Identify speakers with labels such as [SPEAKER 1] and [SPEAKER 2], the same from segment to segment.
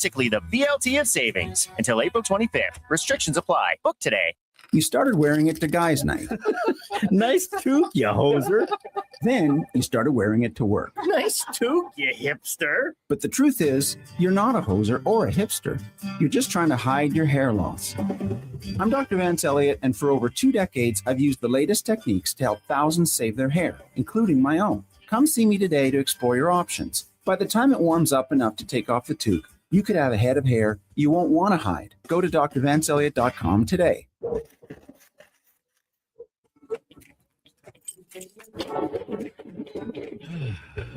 [SPEAKER 1] Basically the VLT of savings until April 25th. Restrictions apply. Book today.
[SPEAKER 2] You started wearing it to guys' night.
[SPEAKER 3] Nice toque, you hoser.
[SPEAKER 2] Then you started wearing it to work.
[SPEAKER 3] Nice toque, you hipster.
[SPEAKER 2] But the truth is, you're not a hoser or a hipster. You're just trying to hide your hair loss. I'm Dr. Vance Elliott, and for over 2 decades, I've used the latest techniques to help thousands save their hair, including my own. Come see me today to explore your options. By the time it warms up enough to take off the toque, you could have a head of hair you won't want to hide. Go to drvanceelliott.com today.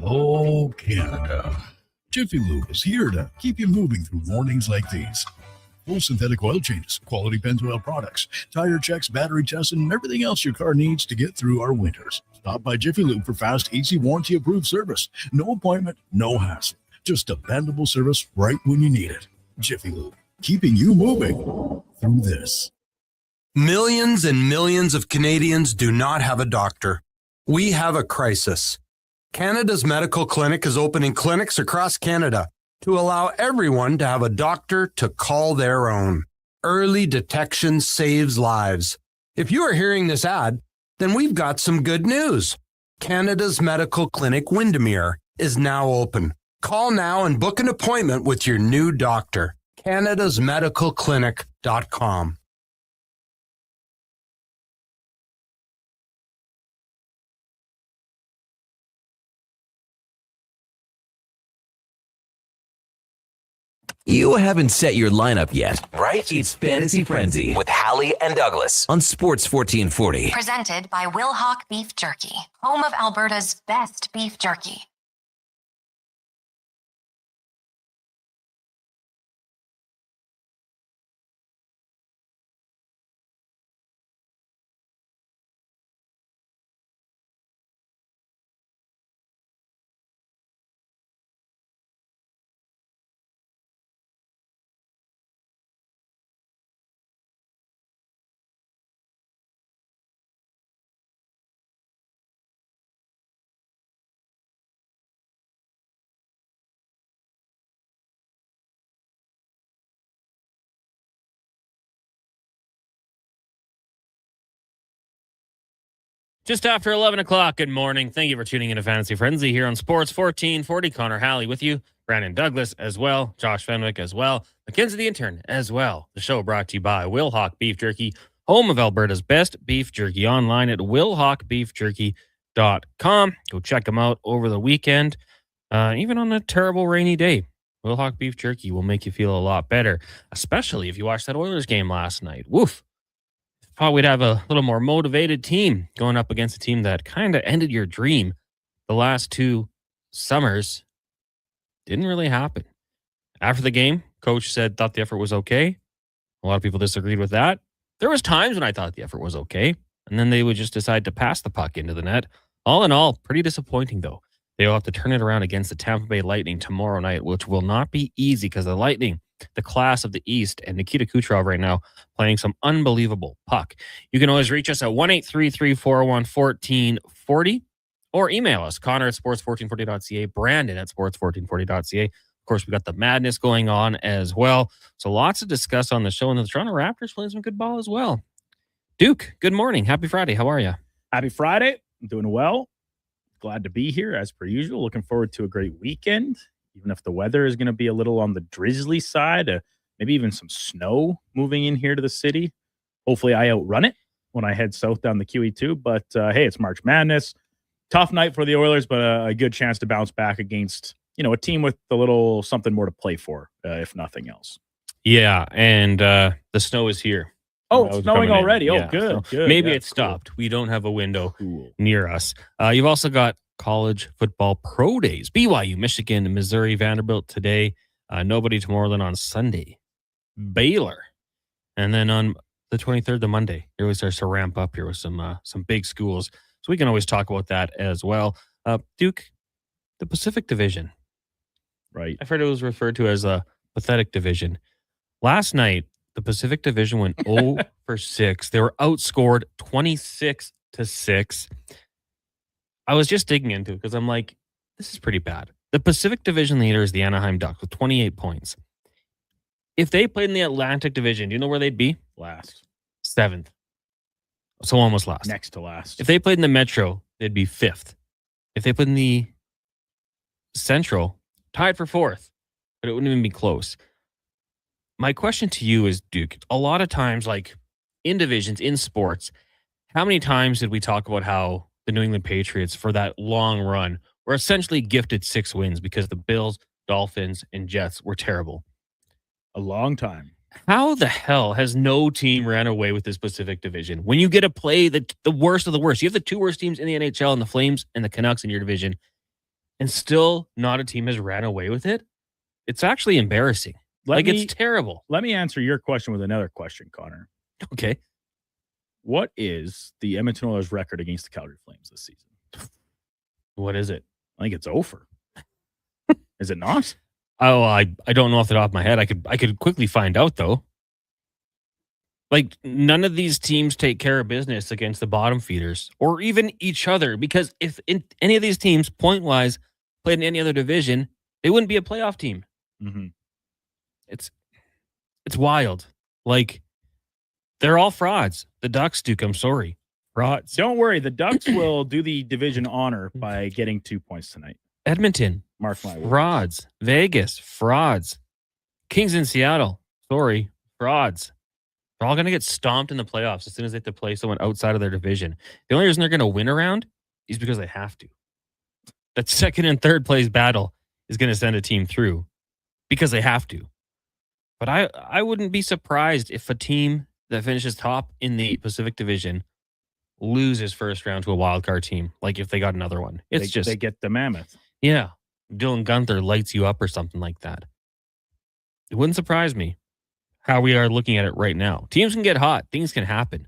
[SPEAKER 4] Oh, Canada. Jiffy Lube is here to keep you moving through mornings like these. Full synthetic oil changes, quality Pennzoil products, tire checks, battery tests, and everything else your car needs to get through our winters. Stop by Jiffy Lube for fast, easy, warranty-approved service. No appointment, no hassle. Just dependable service right when you need it. Jiffy Lube, keeping you moving through this.
[SPEAKER 5] Millions and millions of Canadians do not have a doctor. We have a crisis. Canada's Medical Clinic is opening clinics across Canada to allow everyone to have a doctor to call their own. Early detection saves lives. If you are hearing this ad, then we've got some good news. Canada's Medical Clinic Windermere is now open. Call now and book an appointment with your new doctor. canadasmedicalclinic.com.
[SPEAKER 6] You haven't set your lineup yet, right? It's Fantasy Frenzy with Halley and Douglas on Sports 1440.
[SPEAKER 7] Presented by Wilhauk Beef Jerky, home of Alberta's best beef jerky.
[SPEAKER 8] Just after 11 o'clock, good morning. Thank you for tuning in to Fantasy Frenzy here on Sports 1440. Connor Halley with you. Brandon Douglas as well. Josh Fenwick as well. Mackenzie the intern as well. The show brought to you by Wilhauk Beef Jerky, home of Alberta's best beef jerky, online at wilhaukbeefjerky.com. Go check them out over the weekend, even on a terrible rainy day. Wilhauk Beef Jerky will make you feel a lot better, especially if you watched that Oilers game last night. Woof. Thought we'd have a little more motivated team going up against a team that kind of ended your dream the last 2 summers. Didn't really happen. After the game, coach thought the effort was okay. A lot of people disagreed with that. There was times when I thought the effort was okay, and then they would just decide to pass the puck into the net. All in all, pretty disappointing though. They'll have to turn it around against the Tampa Bay Lightning tomorrow night, which will not be easy because the Lightning, the class of the East, and Nikita Kucherov right now playing some unbelievable puck. You can always reach us at 1-833-401-1440 or email us, Connor at sports1440.ca, Brandon at sports1440.ca. Of course, we got the madness going on as well. So lots to discuss on the show, and the Toronto Raptors playing some good ball as well. Duke, good morning. Happy Friday. How are you?
[SPEAKER 3] Happy Friday. I'm doing well. Glad to be here as per usual. Looking forward to a great weekend. Even if the weather is going to be a little on the drizzly side, maybe even some snow moving in here to the city. Hopefully I outrun it when I head south down the QE2. But hey, it's March Madness. Tough night for the Oilers, but a good chance to bounce back against, a team with a little something more to play for, if nothing else.
[SPEAKER 8] Yeah, and the snow is here.
[SPEAKER 3] Oh, it's snowing already. Oh, good,
[SPEAKER 8] so
[SPEAKER 3] good.
[SPEAKER 8] Maybe
[SPEAKER 3] Yeah,
[SPEAKER 8] it stopped.
[SPEAKER 3] cool.
[SPEAKER 8] We don't have a window near us. You've also got college football pro days. BYU, Michigan, Missouri, Vanderbilt today. Nobody tomorrow, then on Sunday. Baylor. And then on the 23rd, the Monday, it always starts to ramp up here with some big schools. So we can always talk about that as well. Duke, the Pacific Division.
[SPEAKER 3] Right.
[SPEAKER 8] I've heard it was referred to as a pathetic division. Last night, the Pacific Division went 0 for 6. They were outscored 26-6. I was just digging into it because I'm like, this is pretty bad. The Pacific Division leader is the Anaheim Ducks with 28 points. If they played in the Atlantic Division, do you know where they'd be?
[SPEAKER 3] Last.
[SPEAKER 8] 7th. So almost last.
[SPEAKER 3] Next to last.
[SPEAKER 8] If they played in the Metro, they'd be 5th. If they played in the Central, tied for 4th, but it wouldn't even be close. My question to you is, Duke, a lot of times, like in divisions, in sports, how many times did we talk about how the New England Patriots, for that long run, were essentially gifted 6 wins because the Bills, Dolphins, and Jets were terrible?
[SPEAKER 3] A long time.
[SPEAKER 8] How the hell has no team ran away with this Pacific Division? When you get to play the worst of the worst, you have the 2 worst teams in the NHL and the Flames and the Canucks in your division, and still not a team has ran away with it? It's actually embarrassing. It's terrible.
[SPEAKER 3] Let me answer your question with another question, Connor.
[SPEAKER 8] Okay.
[SPEAKER 3] What is the Edmonton Oilers' record against the Calgary Flames this season?
[SPEAKER 8] What is it?
[SPEAKER 3] I think it's over. Is it not?
[SPEAKER 8] Oh, I don't know off the top of my head. I could quickly find out, though. Like, none of these teams take care of business against the bottom feeders or even each other, because if any of these teams, point-wise, played in any other division, they wouldn't be a playoff team.
[SPEAKER 3] Mm-hmm.
[SPEAKER 8] It's wild. Like, they're all frauds. The Ducks, Duke, I'm sorry. Frauds.
[SPEAKER 3] Don't worry. The Ducks will do the division honor by getting 2 points tonight.
[SPEAKER 8] Edmonton,
[SPEAKER 3] Mark my words.
[SPEAKER 8] frauds. Vegas, frauds. Kings in Seattle, sorry, frauds. They're all going to get stomped in the playoffs as soon as they have to play someone outside of their division. The only reason they're going to win around is because they have to. That second and third place battle is going to send a team through because they have to. But I wouldn't be surprised if a team that finishes top in the Pacific Division loses first round to a wild card team. Like if they got another one.
[SPEAKER 3] They get the Mammoth.
[SPEAKER 8] Yeah. Dylan Gunther lights you up or something like that. It wouldn't surprise me how we are looking at it right now. Teams can get hot. Things can happen.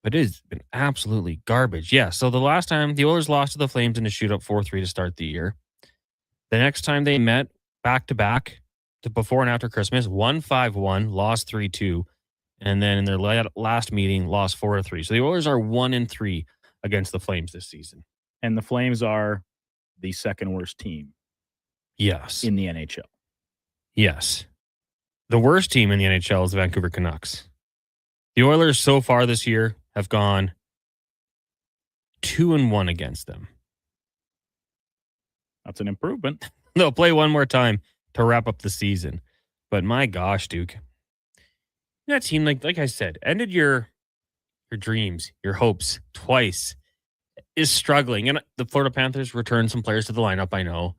[SPEAKER 8] But it has been absolutely garbage. Yeah, so the last time the Oilers lost to the Flames in a shootout 4-3 to start the year. The next time they met back-to-back to before and after Christmas, won 5-1, lost 3-2. And then in their last meeting, lost 4-3. So the Oilers are 1-3 against the Flames this season.
[SPEAKER 3] And the Flames are the second worst team.
[SPEAKER 8] Yes.
[SPEAKER 3] In the NHL.
[SPEAKER 8] Yes. The worst team in the NHL is the Vancouver Canucks. The Oilers so far this year have gone 2-1 against them.
[SPEAKER 3] That's an improvement.
[SPEAKER 8] They'll play one more time to wrap up the season. But my gosh, Duke. That team, like I said, ended your dreams, your hopes twice, is struggling. And the Florida Panthers returned some players to the lineup, I know,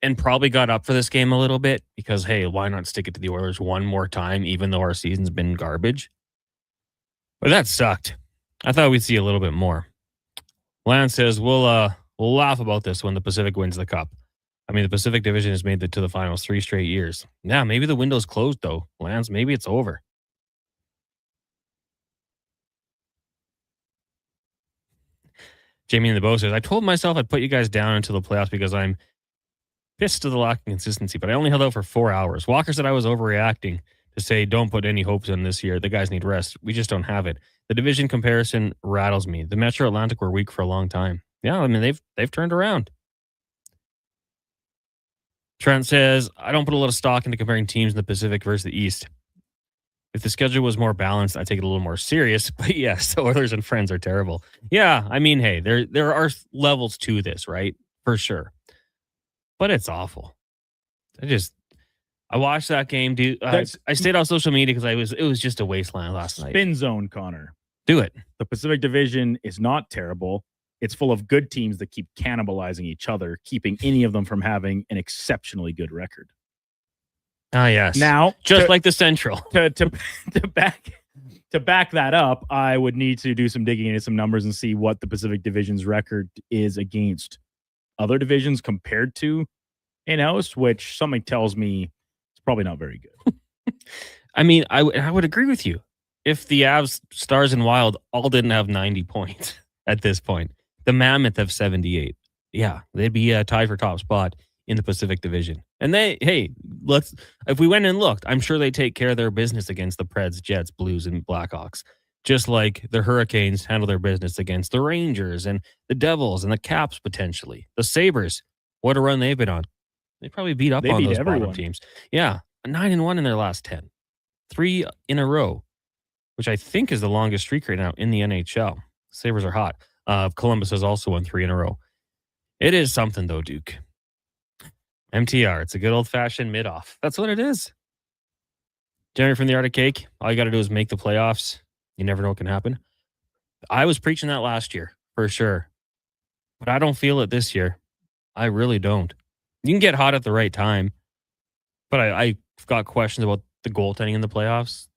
[SPEAKER 8] and probably got up for this game a little bit because, hey, why not stick it to the Oilers one more time, even though our season's been garbage? But that sucked. I thought we'd see a little bit more. Lance says, we'll laugh about this when the Pacific wins the Cup. I mean, the Pacific Division has made it to the finals 3 straight years. Yeah, maybe the window's closed, though. Lance, maybe it's over. Jamie in the Bow says, I told myself I'd put you guys down until the playoffs because I'm pissed to the lack of consistency, but I only held out for 4 hours. Walker said I was overreacting to say don't put any hopes in this year. The guys need rest. We just don't have it. The division comparison rattles me. The Metro Atlantic were weak for a long time. Yeah, I mean, they've turned around. Trent says, I don't put a lot of stock into comparing teams in the Pacific versus the East. If the schedule was more balanced, I'd take it a little more serious. But yes, Oilers and Friends are terrible. Yeah, I mean, hey, there are levels to this, right? For sure. But it's awful. I watched that game, dude. I stayed on social media because it was just a wasteland last night.
[SPEAKER 3] Spin zone, Connor.
[SPEAKER 8] Do it.
[SPEAKER 3] The Pacific Division is not terrible. It's full of good teams that keep cannibalizing each other, keeping any of them from having an exceptionally good record.
[SPEAKER 8] Ah, yes.
[SPEAKER 3] Now,
[SPEAKER 8] just like the Central.
[SPEAKER 3] To back that up, I would need to do some digging into some numbers and see what the Pacific Division's record is against other divisions compared to in-house, which something tells me it's probably not very good.
[SPEAKER 8] I mean, I would agree with you. If the Avs, Stars, and Wild all didn't have 90 points at this point, the Mammoth have 78. Yeah, they'd be tied for top spot in the Pacific Division. And if we went and looked, I'm sure they take care of their business against the Preds, Jets, Blues, and Blackhawks. Just like the Hurricanes handle their business against the Rangers and the Devils and the Caps potentially. The Sabres, what a run they've been on. They probably beat up on those bottom teams. Yeah, 9-1 in their last 10. 3 in a row, which I think is the longest streak right now in the NHL. Sabres are hot. Columbus has also won 3 in a row. It is something, though, Duke. MTR. It's a good old-fashioned mid-off. That's what it is. Jeremy from the Arctic Cake, all you got to do is make the playoffs. You never know what can happen. I was preaching that last year, for sure. But I don't feel it this year. I really don't. You can get hot at the right time. But I've got questions about the goaltending in the playoffs.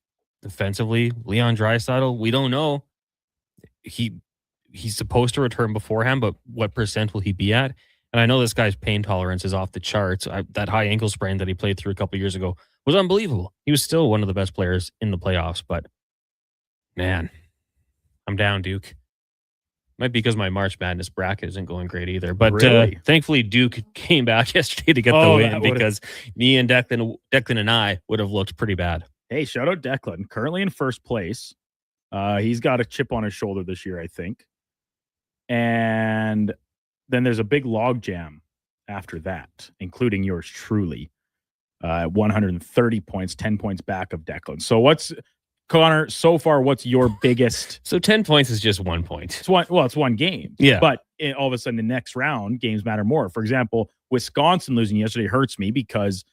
[SPEAKER 8] Defensively, Leon Draisaitl, we don't know. He's supposed to return beforehand, but what percent will he be at? And I know this guy's pain tolerance is off the charts. That high ankle sprain that he played through a couple of years ago was unbelievable. He was still one of the best players in the playoffs, but man, I'm down, Duke. Might be because my March Madness bracket isn't going great either. But
[SPEAKER 3] Really?
[SPEAKER 8] thankfully, Duke came back yesterday to get the win because me and Declan and I would have looked pretty bad.
[SPEAKER 3] Hey, shout out Declan. Currently in first place. He's got a chip on his shoulder this year, I think. And then there's a big log jam after that, including yours truly. 130 points, 10 points back of Declan. So Connor, so far, what's your biggest?
[SPEAKER 8] So 10 points is just 1 point.
[SPEAKER 3] It's one game.
[SPEAKER 8] Yeah.
[SPEAKER 3] But all of a sudden, the next round, games matter more. For example, Wisconsin losing yesterday hurts me because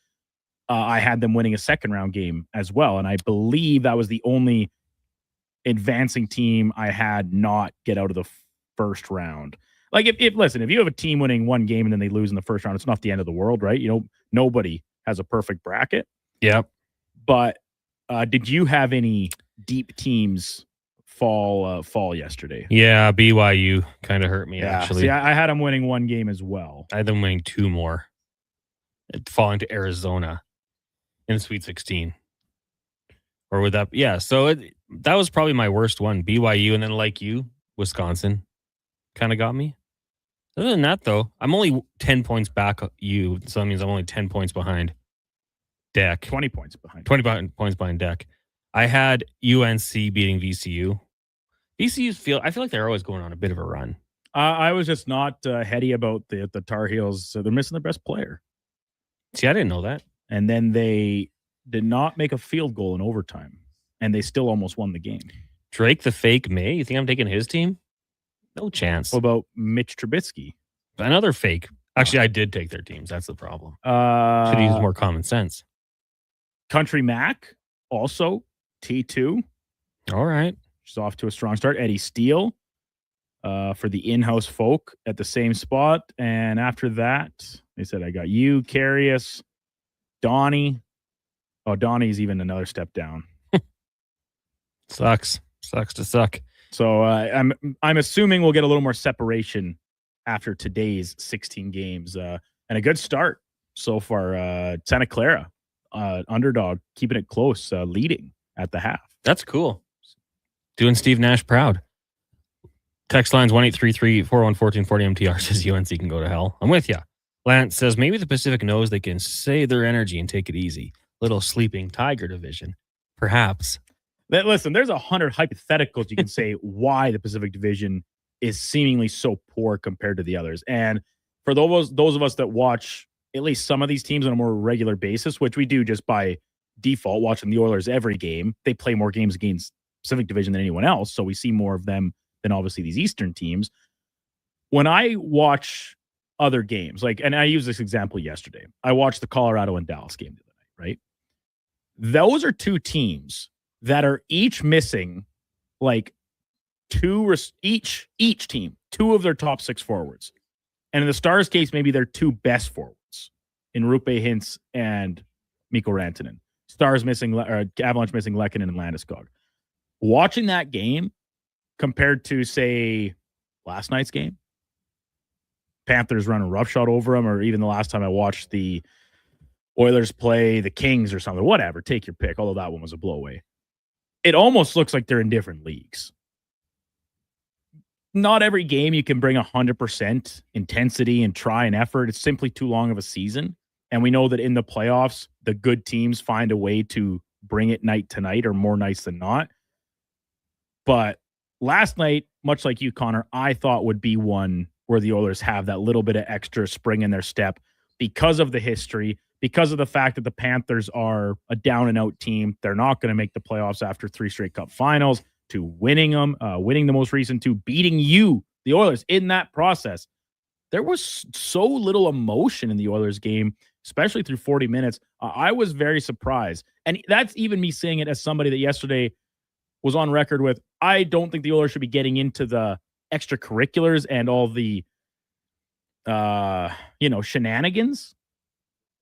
[SPEAKER 3] I had them winning a second round game as well. And I believe that was the only advancing team I had not get out of the first round. Like, if you have a team winning one game and then they lose in the first round, it's not the end of the world, right? Nobody has a perfect bracket.
[SPEAKER 8] Yep.
[SPEAKER 3] But did you have any deep teams fall yesterday?
[SPEAKER 8] Yeah, BYU kind of hurt me, actually.
[SPEAKER 3] See, I had them winning one game as well.
[SPEAKER 8] I had them winning 2 more. Falling to Arizona in the Sweet 16. Or would that... Yeah, so that was probably my worst one. BYU, and then like you, Wisconsin kind of got me. Other than that, though, I'm only 10 points back you, so that means I'm only 10 points behind Deck.
[SPEAKER 3] 20 points behind.
[SPEAKER 8] 20 points behind Deck. I had UNC beating VCU. I feel like they're always going on a bit of a run.
[SPEAKER 3] I was just not heady about the Tar Heels. So they're missing their best player.
[SPEAKER 8] See, I didn't know that.
[SPEAKER 3] And then they did not make a field goal in overtime, and they still almost won the game.
[SPEAKER 8] Drake the fake May? You think I'm taking his team? No chance.
[SPEAKER 3] What about Mitch Trubisky?
[SPEAKER 8] Another fake. Actually, I did take their teams. That's the problem. Should use more common sense.
[SPEAKER 3] Country Mac, also T2.
[SPEAKER 8] All right.
[SPEAKER 3] She's off to a strong start. Eddie Steele for the in-house folk at the same spot. And after that, they said, I got you, Carius, Donnie. Oh, Donnie's even another step down.
[SPEAKER 8] Sucks to suck.
[SPEAKER 3] So I'm assuming we'll get a little more separation after today's 16 games. And a good start so far. Santa Clara, underdog, keeping it close, leading at the half.
[SPEAKER 8] That's cool. Doing Steve Nash proud. Text lines 1-833-414-1440 MTR says UNC can go to hell. I'm with you. Lance says maybe the Pacific knows they can save their energy and take it easy. Little sleeping tiger division. Perhaps.
[SPEAKER 3] Listen, there's 100 hypotheticals you can say why the Pacific Division is seemingly so poor compared to the others. And for those of us that watch at least some of these teams on a more regular basis, which we do just by default, watching the Oilers every game, they play more games against Pacific Division than anyone else. So we see more of them than obviously these Eastern teams. When I watch other games, and I used this example yesterday, I watched the Colorado and Dallas game the other night, right? Those are two teams that are each missing each team, 2 of their top 6 forwards. And in the Stars case, maybe their 2 best forwards in Rupe Hintz and Mikko Rantanen. Stars missing, or Avalanche missing Lehkonen and Landeskog. Watching that game compared to, say, last night's game, Panthers running roughshod over them, or even the last time I watched the Oilers play the Kings or something, whatever, take your pick, although that one was a blowaway. It almost looks like they're in different leagues. Not every game you can bring 100% intensity and try and effort. It's simply too long of a season. And we know that in the playoffs, the good teams find a way to bring it night to night, or more nights than not. But last night, much like you, Connor, I thought would be one where the Oilers have that little bit of extra spring in their step because of the history, because of the fact that the Panthers are a down-and-out team, they're not going to make the playoffs after 3 straight Cup finals, to winning them, winning the most recent 2, beating you, the Oilers, in that process. There was so little emotion in the Oilers game, especially through 40 minutes. I was very surprised. And that's even me saying it as somebody that yesterday was on record with, I don't think the Oilers should be getting into the extracurriculars and all the, shenanigans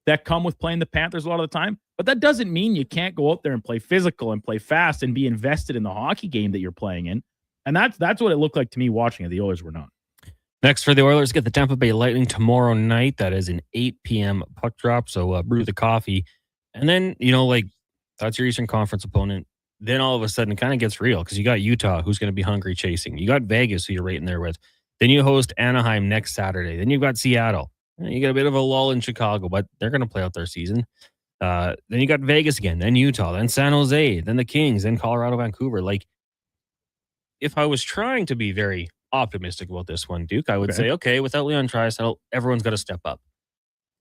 [SPEAKER 3] that come with playing the Panthers a lot of the time. But that doesn't mean you can't go out there and play physical and play fast and be invested in the hockey game that you're playing in. And that's what it looked like to me watching it. The Oilers were not.
[SPEAKER 8] Next for the Oilers, get the Tampa Bay Lightning tomorrow night. That is an 8 p.m. puck drop. So brew the coffee. And then, that's your Eastern Conference opponent. Then all of a sudden it kind of gets real because you got Utah, who's going to be hungry chasing. You got Vegas, who you're right in there with. Then you host Anaheim next Saturday. Then you've got Seattle. You got a bit of a lull in Chicago, but they're going to play out their season. Then you got Vegas again, then Utah, then San Jose, then the Kings, then Colorado, Vancouver. Like, if I was trying to be very optimistic about this one, Duke, I would say, okay, without Leon Draisaitl, everyone's got to step up.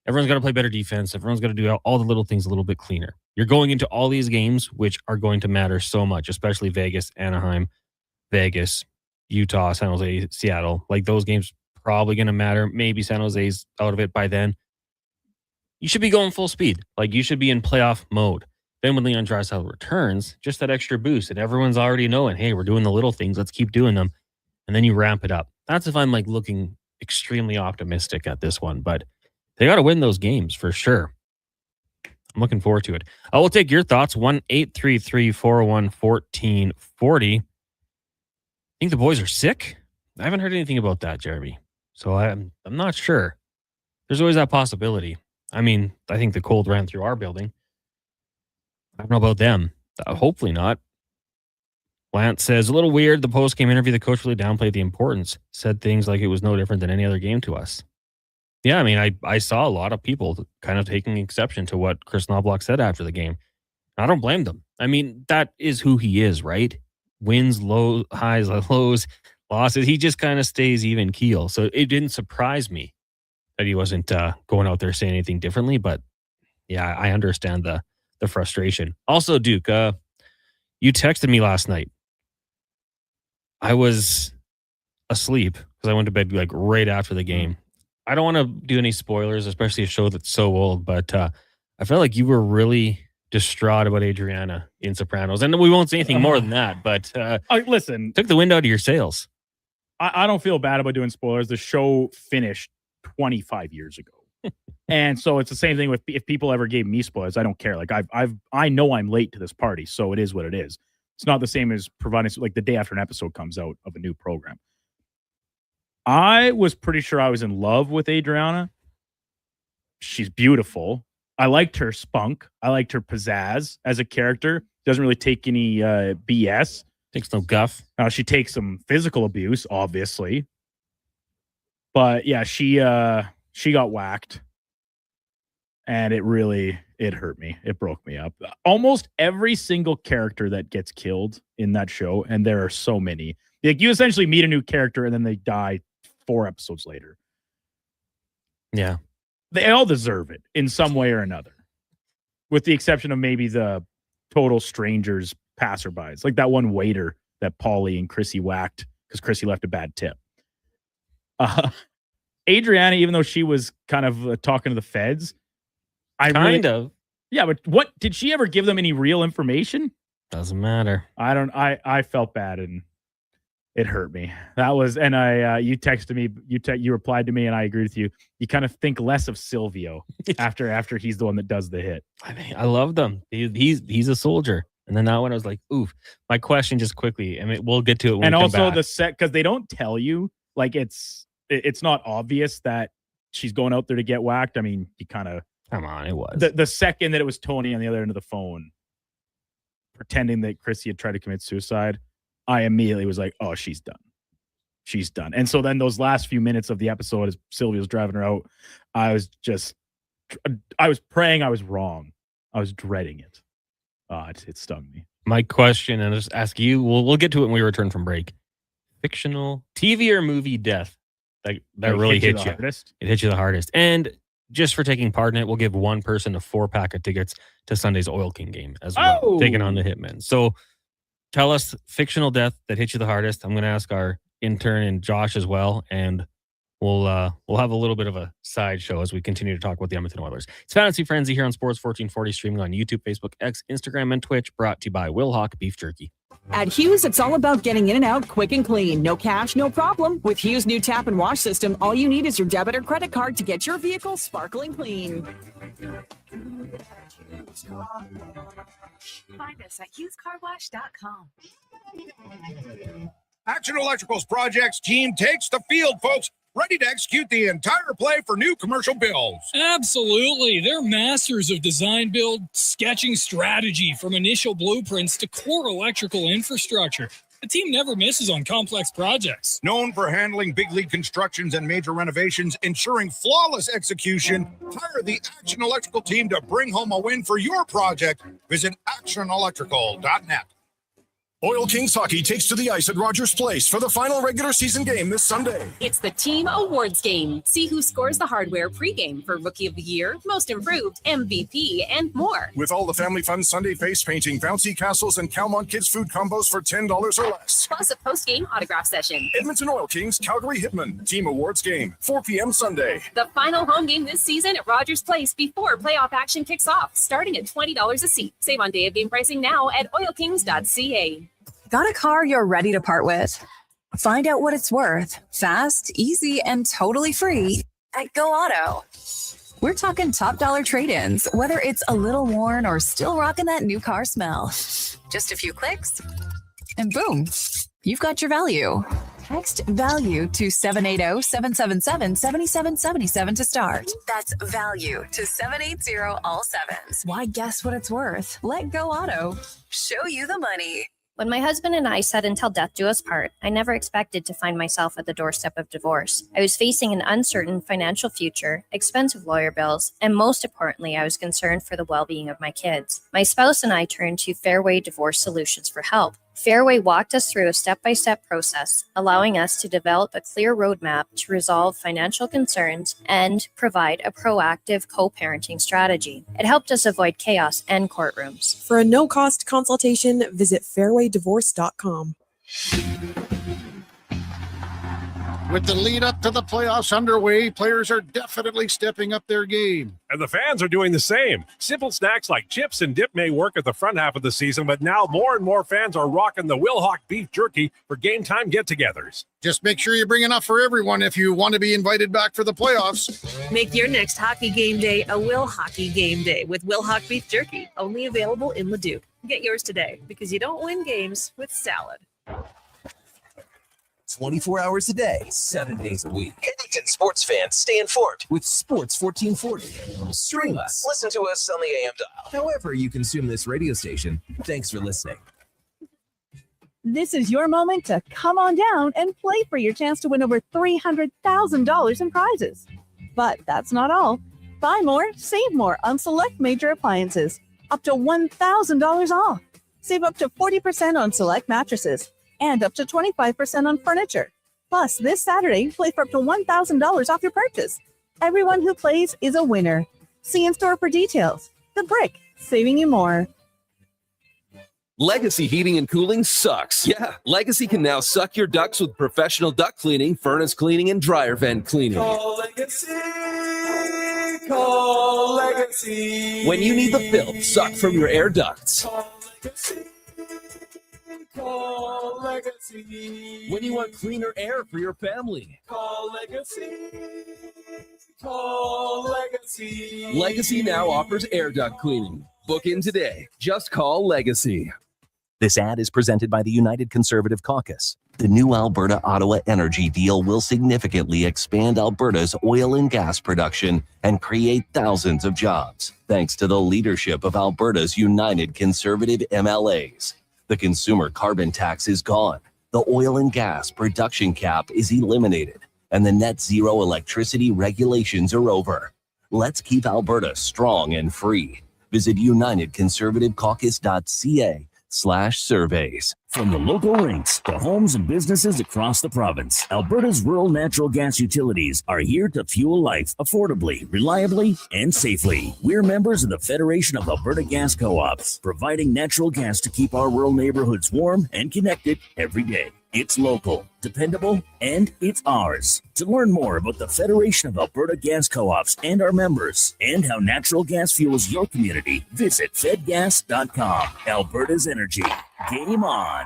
[SPEAKER 8] Everyone's got to play better defense. Everyone's got to do all the little things a little bit cleaner. You're going into all these games, which are going to matter so much, especially Vegas, Anaheim, Vegas, Utah, San Jose, Seattle. Like, those games probably going to matter. Maybe San Jose's out of it by then. You should be going full speed. Like, you should be in playoff mode. Then when Leon Draisaitl returns, just that extra boost, and everyone's already knowing, hey, we're doing the little things. Let's keep doing them. And then you ramp it up. That's if I'm looking extremely optimistic at this one. But they got to win those games for sure. I'm looking forward to it. I will take your thoughts. 1-833-401-1440. Think the boys are sick? I haven't heard anything about that, Jeremy. So I'm not sure. There's always that possibility. I mean, I think the cold ran through our building. I don't know about them. Hopefully not. Lance says, a little weird. The post-game interview, the coach really downplayed the importance. Said things like it was no different than any other game to us. Yeah, I mean, I saw a lot of people kind of taking exception to what Chris Knobloch said after the game. I don't blame them. I mean, that is who he is, right? Wins, low highs, lows, losses. He just kind of stays even keel. So it didn't surprise me that he wasn't going out there saying anything differently. But yeah, I understand the frustration. Also, Duke, you texted me last night. I was asleep because I went to bed right after the game. I don't want to do any spoilers, especially a show that's so old, but I felt like you were really distraught about Adriana in Sopranos. And we won't say anything more than that, but
[SPEAKER 3] listen,
[SPEAKER 8] took the wind out of your sails.
[SPEAKER 3] I don't feel bad about doing spoilers. The show finished 25 years ago. And so it's the same thing with, if people ever gave me spoilers, I don't care. Like I know I'm late to this party, so it is what it is. It's not the same as providing the day after an episode comes out of a new program. I was pretty sure I was in love with Adriana. She's beautiful. I liked her spunk. I liked her pizzazz as a character. Doesn't really take any BS.
[SPEAKER 8] Takes no guff.
[SPEAKER 3] She takes some physical abuse, obviously. But yeah, she got whacked. And it hurt me. It broke me up. Almost every single character that gets killed in that show, and there are so many. Like, you essentially meet a new character and then they die 4 episodes later.
[SPEAKER 8] Yeah.
[SPEAKER 3] They all deserve it in some way or another. With the exception of maybe the total strangers, passerbys. Like that one waiter that Paulie and Chrissy whacked because Chrissy left a bad tip. Adriana, even though she was kind of talking to the feds, yeah, but what did she ever give them any real information?
[SPEAKER 8] Doesn't matter.
[SPEAKER 3] I felt bad and it hurt me. That was, and you texted me, you replied to me, and I agreed with you. You kind of think less of Silvio after he's the one that does the hit.
[SPEAKER 8] I mean, I love them. He's a soldier. And then that one I was like, oof. My question just quickly, I mean, we'll get to it when
[SPEAKER 3] and
[SPEAKER 8] we come
[SPEAKER 3] also
[SPEAKER 8] back.
[SPEAKER 3] the set, because they don't tell you, like, it's not obvious that she's going out there to get whacked. I mean, you kind of,
[SPEAKER 8] come on, it was
[SPEAKER 3] the second that it was Tony on the other end of the phone pretending that Chrissy had tried to commit suicide, I immediately was like, oh, she's done. She's done. And so then those last few minutes of the episode as Sylvia's driving her out, I was praying I was wrong. I was dreading it. It stung me.
[SPEAKER 8] My question, and I'll just ask you, we'll get to it when we return from break. Fictional TV or movie death that really hit you.
[SPEAKER 3] Hardest?
[SPEAKER 8] It hit you the hardest. And just for taking part in it, we'll give one person a 4-pack of tickets to Sunday's Oil King game as well, taking on the Hitmen. So tell us fictional death that hit you the hardest. I'm going to ask our intern and Josh as well, and we'll have a little bit of a sideshow as we continue to talk about the Edmonton Oilers. It's Fantasy Frenzy here on Sports 1440, streaming on YouTube, Facebook, X, Instagram, and Twitch, brought to you by Wilhauk Beef Jerky.
[SPEAKER 9] At Hughes, it's all about getting in and out quick and clean. No cash, no problem. With Hughes' new tap and wash system, all you need is your debit or credit card to get your vehicle sparkling clean.
[SPEAKER 10] Find us at HughesCarWash.com.
[SPEAKER 11] Action Electrical's projects team takes the field, folks, ready to execute the entire play for new commercial builds.
[SPEAKER 12] Absolutely. They're masters of design, build, sketching strategy, from initial blueprints to core electrical infrastructure. The team never misses on complex projects.
[SPEAKER 11] Known for handling big league constructions and major renovations, ensuring flawless execution, hire the Action Electrical team to bring home a win for your project. Visit actionelectrical.net.
[SPEAKER 13] Oil Kings hockey takes to the ice at Rogers Place for the final regular season game this Sunday.
[SPEAKER 14] It's the Team Awards game. See who scores the hardware pregame for Rookie of the Year, Most Improved, MVP, and more.
[SPEAKER 13] With all the family fun Sunday face painting, bouncy castles, and Calmont Kids food combos for $10 or less.
[SPEAKER 14] Plus a post-game autograph session.
[SPEAKER 13] Edmonton Oil Kings, Calgary Hitmen. Team Awards game, 4 p.m. Sunday.
[SPEAKER 14] The final home game this season at Rogers Place before playoff action kicks off, starting at $20 a seat. Save on day of game pricing now at oilkings.ca.
[SPEAKER 15] Got a car you're ready to part with? Find out what it's worth, fast, easy, and totally free at Go Auto. We're talking top dollar trade-ins, whether it's a little worn or still rocking that new car smell. Just a few clicks, and boom, you've got your value. Text value to 780-777-7777 to start. That's value to 780 all sevens. Why guess what it's worth? Let Go Auto show you the money.
[SPEAKER 16] When my husband and I said until death do us part, I never expected to find myself at the doorstep of divorce. I was facing an uncertain financial future, expensive lawyer bills, and most importantly, I was concerned for the well-being of my kids. My spouse and I turned to Fairway Divorce Solutions for help. Fairway walked us through a step-by-step process, allowing us to develop a clear roadmap to resolve financial concerns and provide a proactive co-parenting strategy. It helped us avoid chaos and courtrooms.
[SPEAKER 17] For a no-cost consultation, visit fairwaydivorce.com.
[SPEAKER 18] With the lead up to the playoffs underway, players are definitely stepping up their game.
[SPEAKER 19] And the fans are doing the same. Simple snacks like chips and dip may work at the front half of the season, but now more and more fans are rocking the Wilhauk Beef Jerky for game time get-togethers.
[SPEAKER 18] Just make sure you bring enough for everyone if you want to be invited back for the playoffs.
[SPEAKER 17] Make your next hockey game day a Will Hockey game day with Wilhauk Beef Jerky, only available in Leduc. Get yours today, because you don't win games with salad.
[SPEAKER 6] 24 hours a day, 7 days a week. Edmonton sports fans, stay informed with Sports 1440. Stream us. Listen to us on the AM dial. However you consume this radio station, thanks for listening.
[SPEAKER 20] This is your moment to come on down and play for your chance to win over $300,000 in prizes. But that's not all. Buy more, save more on select major appliances. Up to $1,000 off. Save up to 40% on select mattresses. And up to 25% on furniture. Plus, this Saturday, play for up to $1,000 off your purchase. Everyone who plays is a winner. See in store for details. The Brick, saving you more.
[SPEAKER 21] Legacy Heating and Cooling sucks. Yeah, Legacy can now suck your ducts with professional duct cleaning, furnace cleaning, and dryer vent cleaning.
[SPEAKER 22] Call Legacy. Call Legacy.
[SPEAKER 21] When you need the filth sucked from your air ducts.
[SPEAKER 22] Call Legacy. Call Legacy.
[SPEAKER 21] When you want cleaner air for your family.
[SPEAKER 22] Call Legacy. Call Legacy.
[SPEAKER 21] Legacy now offers air duct cleaning. Book in today. Just call Legacy.
[SPEAKER 23] This ad is presented by the United Conservative Caucus. The new Alberta-Ottawa energy deal will significantly expand Alberta's oil and gas production and create thousands of jobs, thanks to the leadership of Alberta's United Conservative MLAs. The consumer carbon tax is gone, the oil and gas production cap is eliminated, and the net zero electricity regulations are over. Let's keep Alberta strong and free. Visit unitedconservativecaucus.ca alberta.ca/surveys.
[SPEAKER 1] From the local rinks to homes and businesses across the province, Alberta's rural natural gas utilities are here to fuel life affordably, reliably, and safely. We're members of the Federation of Alberta Gas Co-ops, providing natural gas to keep our rural neighborhoods warm and connected every day. It's local, dependable, and it's ours. To learn more about the Federation of Alberta Gas Co-ops and our members, and how natural gas fuels your community, visit fedgas.com. Alberta's energy. Game on.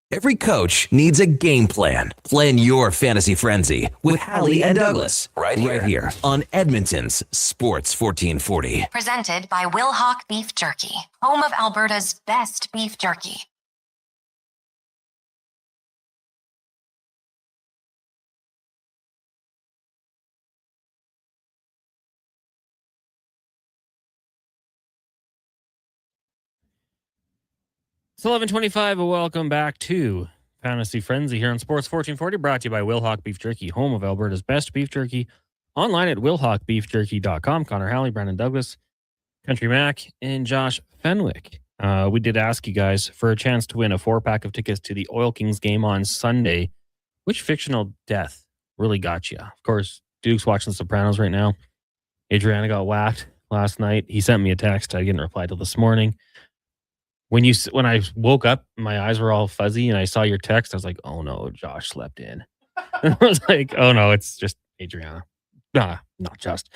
[SPEAKER 6] Every coach needs a game plan. Plan your fantasy frenzy with Halley and Douglas right here on Edmonton's Sports 1440.
[SPEAKER 7] Presented by Wilhauk Beef Jerky, home of Alberta's best beef jerky.
[SPEAKER 8] It's 11:25. Welcome back to Fantasy Frenzy here on Sports 1440, brought to you by Wilhauk Beef Jerky, home of Alberta's best beef jerky. Online at wilhaukbeefjerky.com. Connor Halley, Brandon Douglas, Country Mac, and Josh Fenwick. We did ask you guys for a chance to win a 4-pack of tickets to the Oil Kings game on Sunday. Which fictional death really got you? Of course, Duke's watching The Sopranos right now. Adriana got whacked last night. He sent me a text. I didn't reply till this morning. When I woke up, my eyes were all fuzzy, and I saw your text. I was like, "Oh no, Josh slept in." And I was like, "Oh no, it's just Adriana." Nah, not just.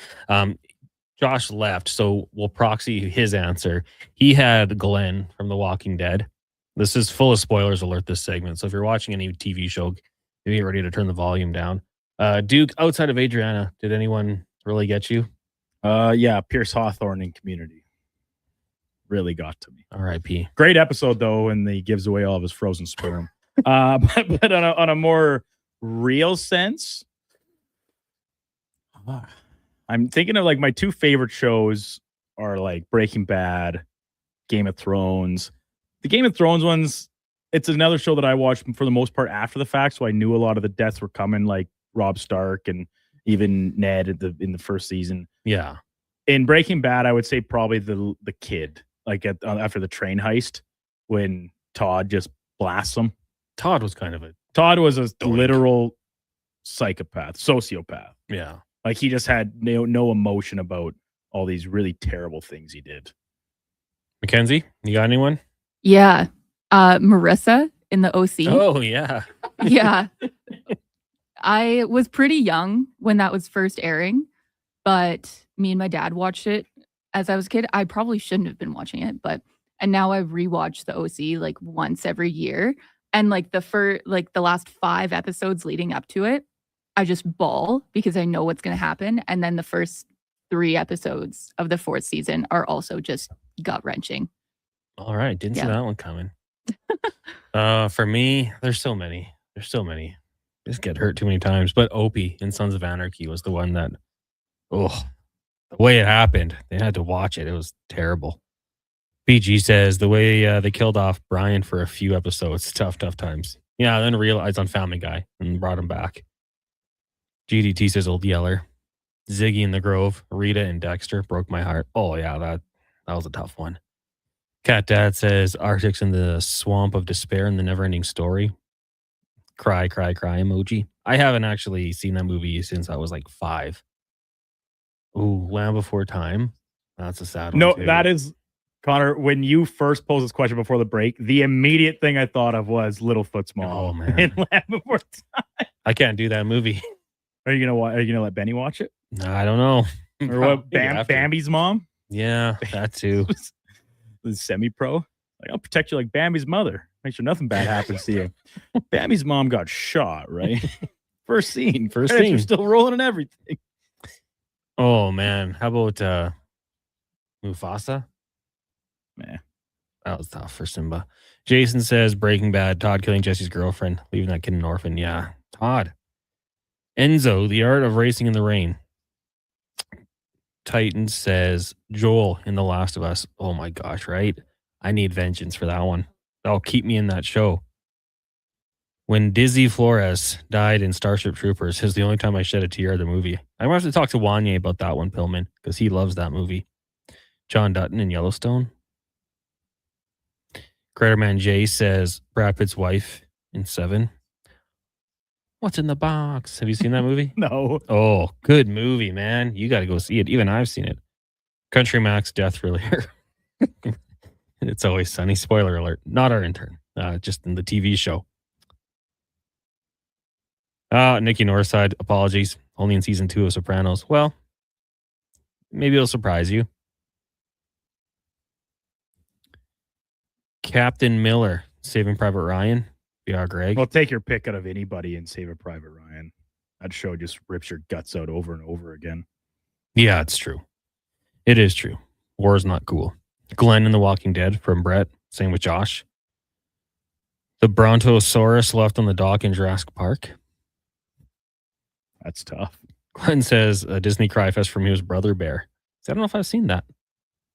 [SPEAKER 8] Josh left, so we'll proxy his answer. He had Glenn from The Walking Dead. This is full of spoilers alert, this segment. So if you're watching any TV show, maybe get ready to turn the volume down. Duke, outside of Adriana, did anyone really get you?
[SPEAKER 3] Yeah, Pierce Hawthorne in Community. Really got to me.
[SPEAKER 8] R.I.P.
[SPEAKER 3] Great episode though, when he gives away all of his frozen sperm. But on a more real sense, I'm thinking of like my two favorite shows are like Breaking Bad, Game of Thrones. The Game of Thrones ones, it's another show that I watched for the most part after the fact, so I knew a lot of the deaths were coming, like Robb Stark and even Ned in the first season.
[SPEAKER 8] Yeah.
[SPEAKER 3] In Breaking Bad, I would say probably the kid. Like after the train heist, when Todd just blasts him.
[SPEAKER 8] Todd was a
[SPEAKER 3] literal psychopath, sociopath.
[SPEAKER 8] Yeah.
[SPEAKER 3] Like he just had no emotion about all these really terrible things he did.
[SPEAKER 8] Mackenzie, you got anyone?
[SPEAKER 2] Yeah. Marissa in the OC.
[SPEAKER 8] Oh, yeah.
[SPEAKER 2] Yeah. I was pretty young when that was first airing, but me and my dad watched it as I was a kid. I probably shouldn't have been watching it, and now I've rewatched the OC like once every year. And like the last 5 episodes leading up to it, I just bawl because I know what's going to happen. And then the first 3 episodes of the 4th season are also just gut wrenching.
[SPEAKER 8] All right. Didn't see that one coming. For me, there's so many. Just get hurt too many times. But Opie in Sons of Anarchy was the one that, the way it happened, they had to watch it. It was terrible. BG says the way they killed off Brian for a few episodes, tough times. Yeah, then realized on Family Guy and brought him back. GDT says Old Yeller. Ziggy in the Grove, Rita and Dexter broke my heart. Oh yeah, that was a tough one. Cat Dad says Arctic's in the Swamp of Despair in the Neverending Story. Cry emoji. I haven't actually seen that movie since I was like 5. Ooh, Land Before Time. That's a sad one.
[SPEAKER 3] No,
[SPEAKER 8] too.
[SPEAKER 3] that is, Connor, when you first posed this question before the break, the immediate thing I thought of was Littlefoot's mom.
[SPEAKER 8] Oh, man.
[SPEAKER 3] In Land Before Time.
[SPEAKER 8] I can't do that movie.
[SPEAKER 3] Are you gonna let Benny watch it?
[SPEAKER 8] No, I don't know.
[SPEAKER 3] Or what? Bambi's mom?
[SPEAKER 8] Yeah, that too.
[SPEAKER 3] The semi-pro. Like, I'll protect you like Bambi's mother. Make sure nothing bad happens to you. Bambi's mom got shot, right? First scene.
[SPEAKER 8] First
[SPEAKER 3] Credits
[SPEAKER 8] scene.
[SPEAKER 3] are still rolling and everything.
[SPEAKER 8] Oh man, how about Mufasa?
[SPEAKER 3] Man,
[SPEAKER 8] that was tough for Simba. Jason says Breaking Bad, Todd killing Jesse's girlfriend, leaving that kid an orphan. Yeah, Todd. Enzo, The Art of Racing in the Rain. Titan says Joel in The Last of Us. Oh my gosh, right? I need vengeance for that one. That'll keep me in that show. When Dizzy Flores died in Starship Troopers is the only time I shed a tear at the movie. I'm going to have to talk to Wanye about that one, Pillman, because he loves that movie. John Dutton in Yellowstone. Craterman J says Brad Pitt's wife in Seven. What's in the box? Have you seen that movie?
[SPEAKER 3] No.
[SPEAKER 8] Oh, good movie, man. You got to go see it. Even I've seen it. Country Mac's Death Relayer. It's Always Sunny. Spoiler alert. Not our intern. Just in the TV show. Nikki Northside, apologies. Only in season 2 of Sopranos. Well, maybe it'll surprise you. Captain Miller, Saving Private Ryan. Yeah, Greg.
[SPEAKER 3] Well, take your pick out of anybody and Save a Private Ryan. That show just rips your guts out over and over again.
[SPEAKER 8] Yeah, it's true. It is true. War is not cool. Glenn in The Walking Dead from Brett. Same with Josh. The Brontosaurus left on the dock in Jurassic Park.
[SPEAKER 3] That's tough.
[SPEAKER 8] Glenn says a Disney Cry Fest for me was Brother Bear. I don't know if I've seen that.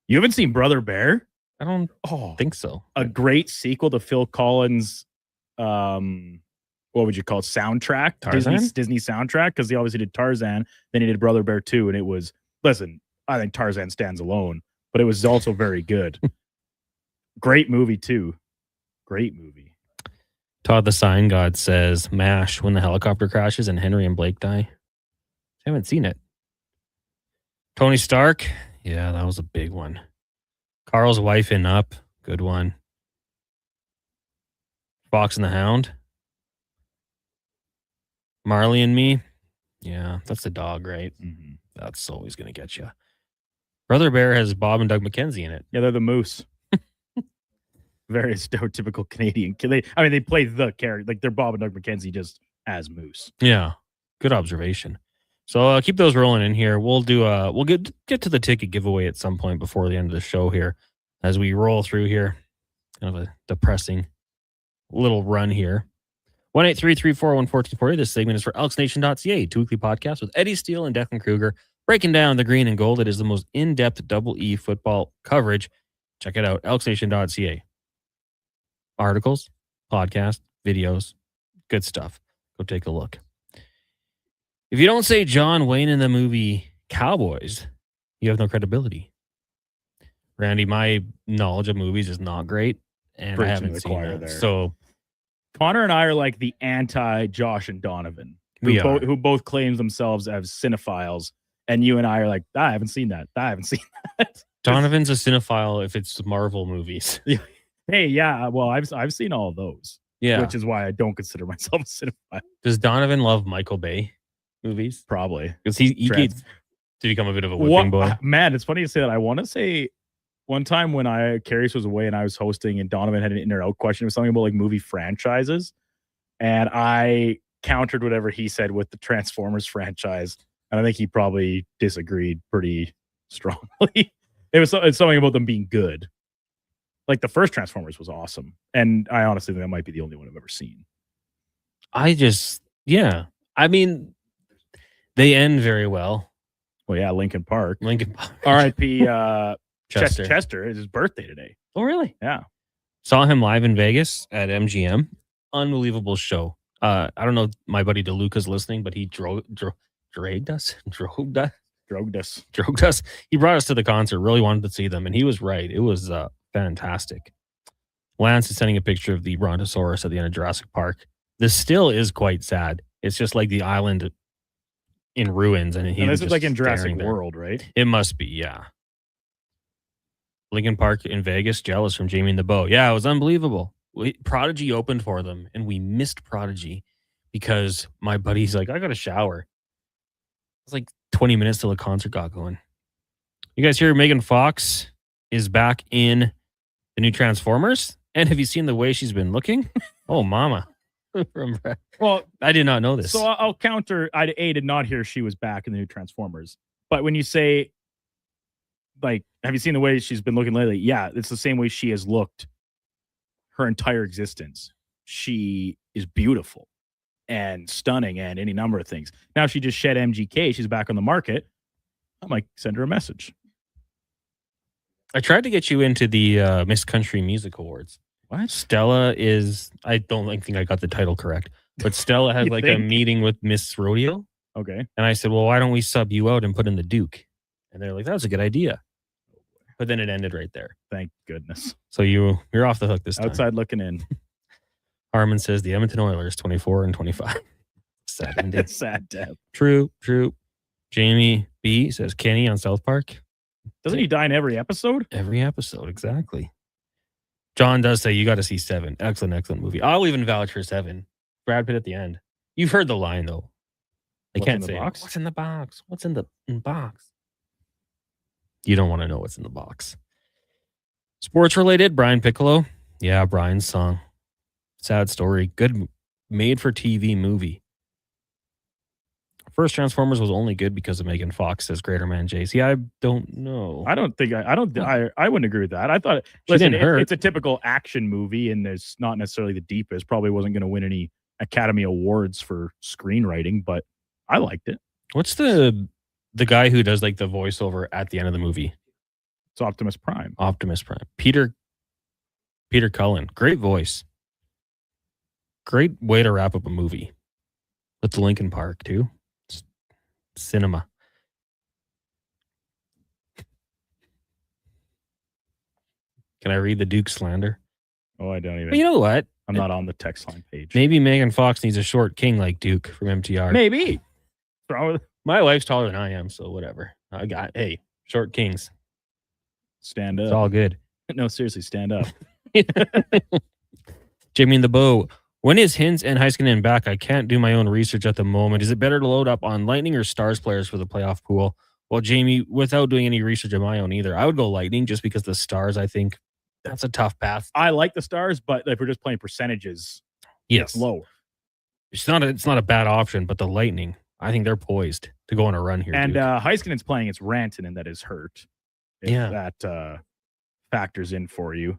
[SPEAKER 3] You haven't seen Brother Bear?
[SPEAKER 8] I don't think so.
[SPEAKER 3] A great sequel to Phil Collins' what would you call it? Soundtrack?
[SPEAKER 8] Tarzan?
[SPEAKER 3] Disney soundtrack, because he obviously did Tarzan, then he did Brother Bear 2, and it was, listen, I think Tarzan stands alone, but it was also very good. Great movie, too. Great movie.
[SPEAKER 8] Todd the Sign God says MASH when the helicopter crashes and Henry and Blake die. I haven't seen it. Tony Stark. Yeah, that was a big one. Carl's Wife in Up. Good one. Fox and the Hound. Marley and Me. Yeah, that's the dog, right?
[SPEAKER 3] Mm-hmm.
[SPEAKER 8] That's always going to get you. Brother Bear has Bob and Doug McKenzie in it.
[SPEAKER 3] Yeah, they're the moose. Very stereotypical Canadian. They play the character. Like, they're Bob and Doug McKenzie just as moose.
[SPEAKER 8] Yeah, good observation. So keep those rolling in here. We'll do we'll get to the ticket giveaway at some point before the end of the show here as we roll through here. Kind of a depressing little run here. 1-833-401-1440. This segment is for elksnation.ca, 2 weekly podcasts with Eddie Steele and Declan Kruger, breaking down the green and gold. It is the most in-depth double E football coverage. Check it out, elksnation.ca. Articles, podcast, videos, good stuff. Go take a look. If you don't say John Wayne in the movie Cowboys, you have no credibility. Randy, my knowledge of movies is not great, and I haven't seen that.
[SPEAKER 3] There.
[SPEAKER 8] So
[SPEAKER 3] Connor and I are like the anti-Josh and Donovan, who both claim themselves as cinephiles, and you and I are like, I haven't seen that. I haven't seen that.
[SPEAKER 8] Donovan's a cinephile if it's Marvel movies.
[SPEAKER 3] Hey, yeah, well, I've seen all of those.
[SPEAKER 8] Yeah,
[SPEAKER 3] which is why I don't consider myself a cinephile.
[SPEAKER 8] Does Donovan love Michael Bay movies?
[SPEAKER 3] Probably,
[SPEAKER 8] because he gets to become a bit of a whipping boy.
[SPEAKER 3] Man, it's funny you say that. I want to say one time when Carius was away and I was hosting, and Donovan had an in or out question. It was something about like movie franchises, and I countered whatever he said with the Transformers franchise, and I think he probably disagreed pretty strongly. It's something about them being good. Like the first Transformers was awesome, and I honestly think that might be the only one I've ever seen.
[SPEAKER 8] I mean, they end very well.
[SPEAKER 3] Well, yeah, Lincoln Park.
[SPEAKER 8] R.I.P.
[SPEAKER 3] Chester. It's his birthday today.
[SPEAKER 8] Oh, really?
[SPEAKER 3] Yeah.
[SPEAKER 8] Saw him live in Vegas at MGM. Unbelievable show. I don't know if my buddy DeLuca's listening, but he drugged us. He brought us to the concert. Really wanted to see them, and he was right. It was fantastic. Lance is sending a picture of the Brontosaurus at the end of Jurassic Park. This still is quite sad. It's just like the island in ruins, and
[SPEAKER 3] this is like in Jurassic World, right?
[SPEAKER 8] It must be, yeah. Lincoln Park in Vegas, jealous from Jamie and the Bow. Yeah, it was unbelievable. Prodigy opened for them, and we missed Prodigy because my buddy's like, I got a shower. It's like 20 minutes till the concert got going. You guys hear Megan Fox is back in the new Transformers? And have you seen the way she's been looking? Oh, mama.
[SPEAKER 3] Well,
[SPEAKER 8] I did not know this.
[SPEAKER 3] So I'll counter. I did not hear she was back in the new Transformers. But when you say, like, have you seen the way she's been looking lately? Yeah, it's the same way she has looked her entire existence. She is beautiful and stunning and any number of things. Now she just shed MGK. She's back on the market. I might send her a message.
[SPEAKER 8] I tried to get you into the Miss Country Music Awards.
[SPEAKER 3] What?
[SPEAKER 8] Stella is, I don't think I got the title correct, but Stella had
[SPEAKER 3] You
[SPEAKER 8] like a
[SPEAKER 3] think?
[SPEAKER 8] meeting with Miss Rodeo.
[SPEAKER 3] Okay.
[SPEAKER 8] And I said, well, why don't we sub you out and put in the Duke? And they're like, that was a good idea. But then it ended right there.
[SPEAKER 3] Thank goodness.
[SPEAKER 8] So you're off the hook this time.
[SPEAKER 3] Outside looking in.
[SPEAKER 8] Harmon says the Edmonton Oilers 24 and 25. Sad ending.
[SPEAKER 3] Sad death.
[SPEAKER 8] True. Jamie B says Kenny on South Park.
[SPEAKER 3] Doesn't he die in every episode?
[SPEAKER 8] Every episode, exactly. John does say you got to see 7. Excellent movie. I'll even vouch for 7. Brad Pitt at the end. You've heard the line though. I
[SPEAKER 3] What's
[SPEAKER 8] can't
[SPEAKER 3] in the
[SPEAKER 8] say it.
[SPEAKER 3] box?
[SPEAKER 8] What's in the box? What's in the box? You don't want to know what's in the box. Sports related, Brian Piccolo. Yeah, Brian's song. Sad story. Good made for TV movie. First Transformers was only good because of Megan Fox as Greater Man Jay. See, I don't know.
[SPEAKER 3] I wouldn't agree with that. I thought it's a typical action movie and there's not necessarily the deepest. Probably wasn't going to win any Academy Awards for screenwriting, but I liked it.
[SPEAKER 8] What's the guy who does like the voiceover at the end of the movie?
[SPEAKER 3] It's Optimus Prime.
[SPEAKER 8] Peter Cullen. Great voice. Great way to wrap up a movie. With the Linkin Park too. Cinema. Can I read the Duke slander?
[SPEAKER 3] Oh, I don't even.
[SPEAKER 8] But you know what?
[SPEAKER 3] I'm not on the text line page.
[SPEAKER 8] Maybe Megan Fox needs a short king like Duke from MTR.
[SPEAKER 3] Maybe. What's wrong with
[SPEAKER 8] My wife's taller than I am, so whatever. Hey, short kings.
[SPEAKER 3] Stand up.
[SPEAKER 8] It's all good.
[SPEAKER 3] No, seriously, stand up.
[SPEAKER 8] Jimmy and the Bow. When is Hintz and Heiskanen back? I can't do my own research at the moment. Is it better to load up on Lightning or Stars players for the playoff pool? Well, Jamie, without doing any research of my own either, I would go Lightning just because the Stars, I think, that's a tough path.
[SPEAKER 3] I like the Stars, but if we're just playing percentages,
[SPEAKER 8] yes,
[SPEAKER 3] it's lower.
[SPEAKER 8] It's not a bad option, but the Lightning, I think they're poised to go on a run here.
[SPEAKER 3] And Heiskanen's playing against Rantanen that is hurt. If that factors in for you.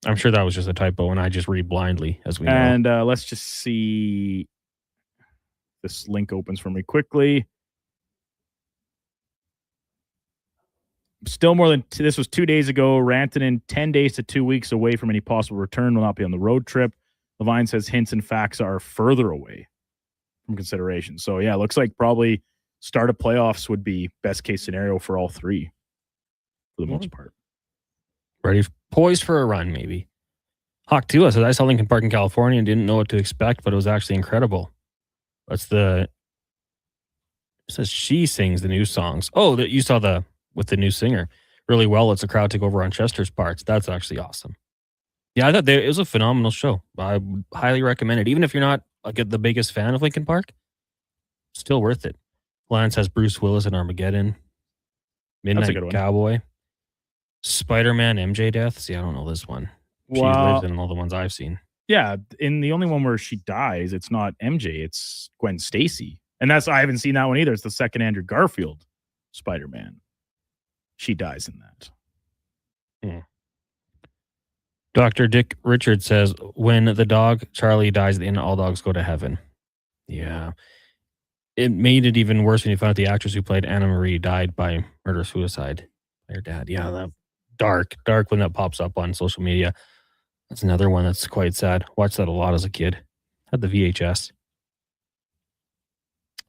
[SPEAKER 8] I'm sure that was just a typo, and I just read blindly, as we know.
[SPEAKER 3] And let's just see. This link opens for me quickly. Still more than this was 2 days ago. Rantanen 10 days to 2 weeks away from any possible return. Will not be on the road trip. Levine says Hintz and Faxa are further away from consideration. So yeah, it looks like probably start of playoffs would be best case scenario for all three, for the most part.
[SPEAKER 8] Ready, poised for a run, maybe. Hawk 2 says, I saw Linkin Park in California and didn't know what to expect, but it was actually incredible. It says she sings the new songs. Oh, that you saw with the new singer really well. It's a crowd take over on Chester's parts. That's actually awesome. Yeah, I thought it was a phenomenal show. I would highly recommend it. Even if you're not like the biggest fan of Linkin Park, still worth it. Lance has Bruce Willis in Armageddon. Midnight Cowboy. Spider-Man MJ death. See, I don't know this one. She lives in all the ones I've seen.
[SPEAKER 3] Yeah, in the only one where she dies, it's not MJ, it's Gwen Stacy. And I haven't seen that one either. It's the second Andrew Garfield Spider-Man. She dies in that.
[SPEAKER 8] Dr. Dick Richard says, when the dog Charlie dies, then all dogs go to heaven. Yeah. It made it even worse when you found out the actress who played Anna Marie died by murder-suicide by her dad. Yeah, that dark when that pops up on social media. That's another one that's quite sad. Watched that a lot as a kid. Had the VHS.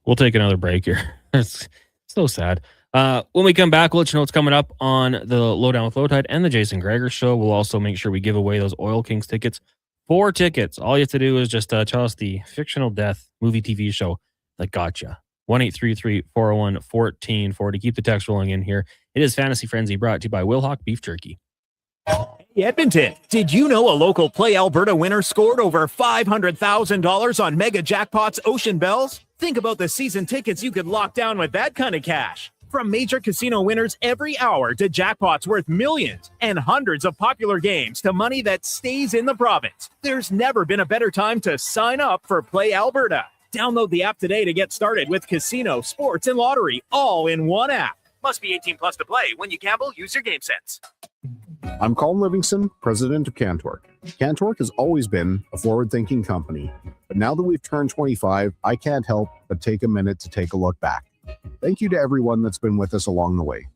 [SPEAKER 8] We'll take another break here. It's so sad. When we come back, we'll let you know what's coming up on the Lowdown with Lowtide and the Jason Gregor Show. We'll also make sure we give away those Oil Kings tickets. 4 tickets. All you have to do is just tell us the fictional death movie TV show that got you. 1-833-401-1440. Keep the text rolling in here. It is Fantasy Frenzy, brought to you by Wilhock Beef Jerky.
[SPEAKER 4] Hey, Edmonton, did you know a local Play Alberta winner scored over $500,000 on Mega Jackpots Ocean Bells? Think about the season tickets you could lock down with that kind of cash. From major casino winners every hour to jackpots worth millions and hundreds of popular games to money that stays in the province, there's never been a better time to sign up for Play Alberta. Download the app today to get started with casino, sports, and lottery all in one app. Must be 18 plus to play. When you gamble, use your game sense.
[SPEAKER 5] I'm Colin Livingston, president of Cantork. Cantork has always been a forward-thinking company, but now that we've turned 25, I can't help but take a minute to take a look back. Thank you to everyone that's been with us along the way.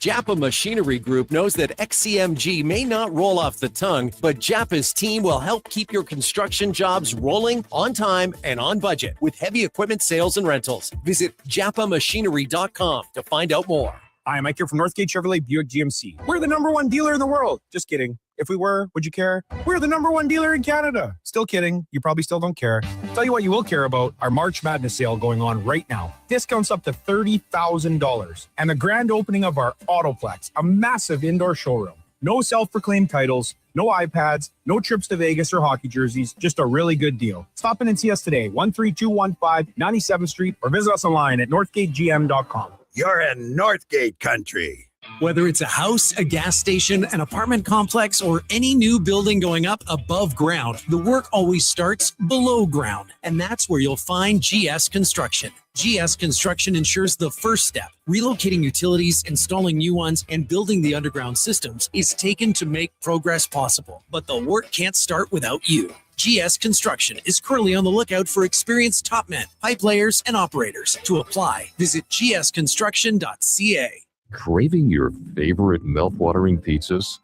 [SPEAKER 9] Japa Machinery Group knows that XCMG may not roll off the tongue, but Japa's team will help keep your construction jobs rolling on time and on budget with heavy equipment sales and rentals. Visit japamachinery.com to find out more.
[SPEAKER 10] Hi, Mike here from Northgate Chevrolet Buick GMC. We're the #1 dealer in the world. Just kidding. If we were, would you care? We're the #1 dealer in Canada. Still kidding. You probably still don't care. Tell you what you will care about, our March Madness sale going on right now. Discounts up to $30,000. And the grand opening of our Autoplex, a massive indoor showroom. No self-proclaimed titles, no iPads, no trips to Vegas or hockey jerseys, just a really good deal. Stop in and see us today, 13215 97th Street, or visit us online at northgategm.com.
[SPEAKER 12] You're in Northgate country.
[SPEAKER 24] Whether it's a house, a gas station, an apartment complex, or any new building going up above ground, the work always starts below ground. And that's where you'll find GS Construction. GS Construction ensures the first step, relocating utilities, installing new ones, and building the underground systems, is taken to make progress possible. But the work can't start without you. GS Construction is currently on the lookout for experienced top men, pipe layers, and operators. To apply, visit gsconstruction.ca.
[SPEAKER 25] Craving your favorite mouth-watering pizzas?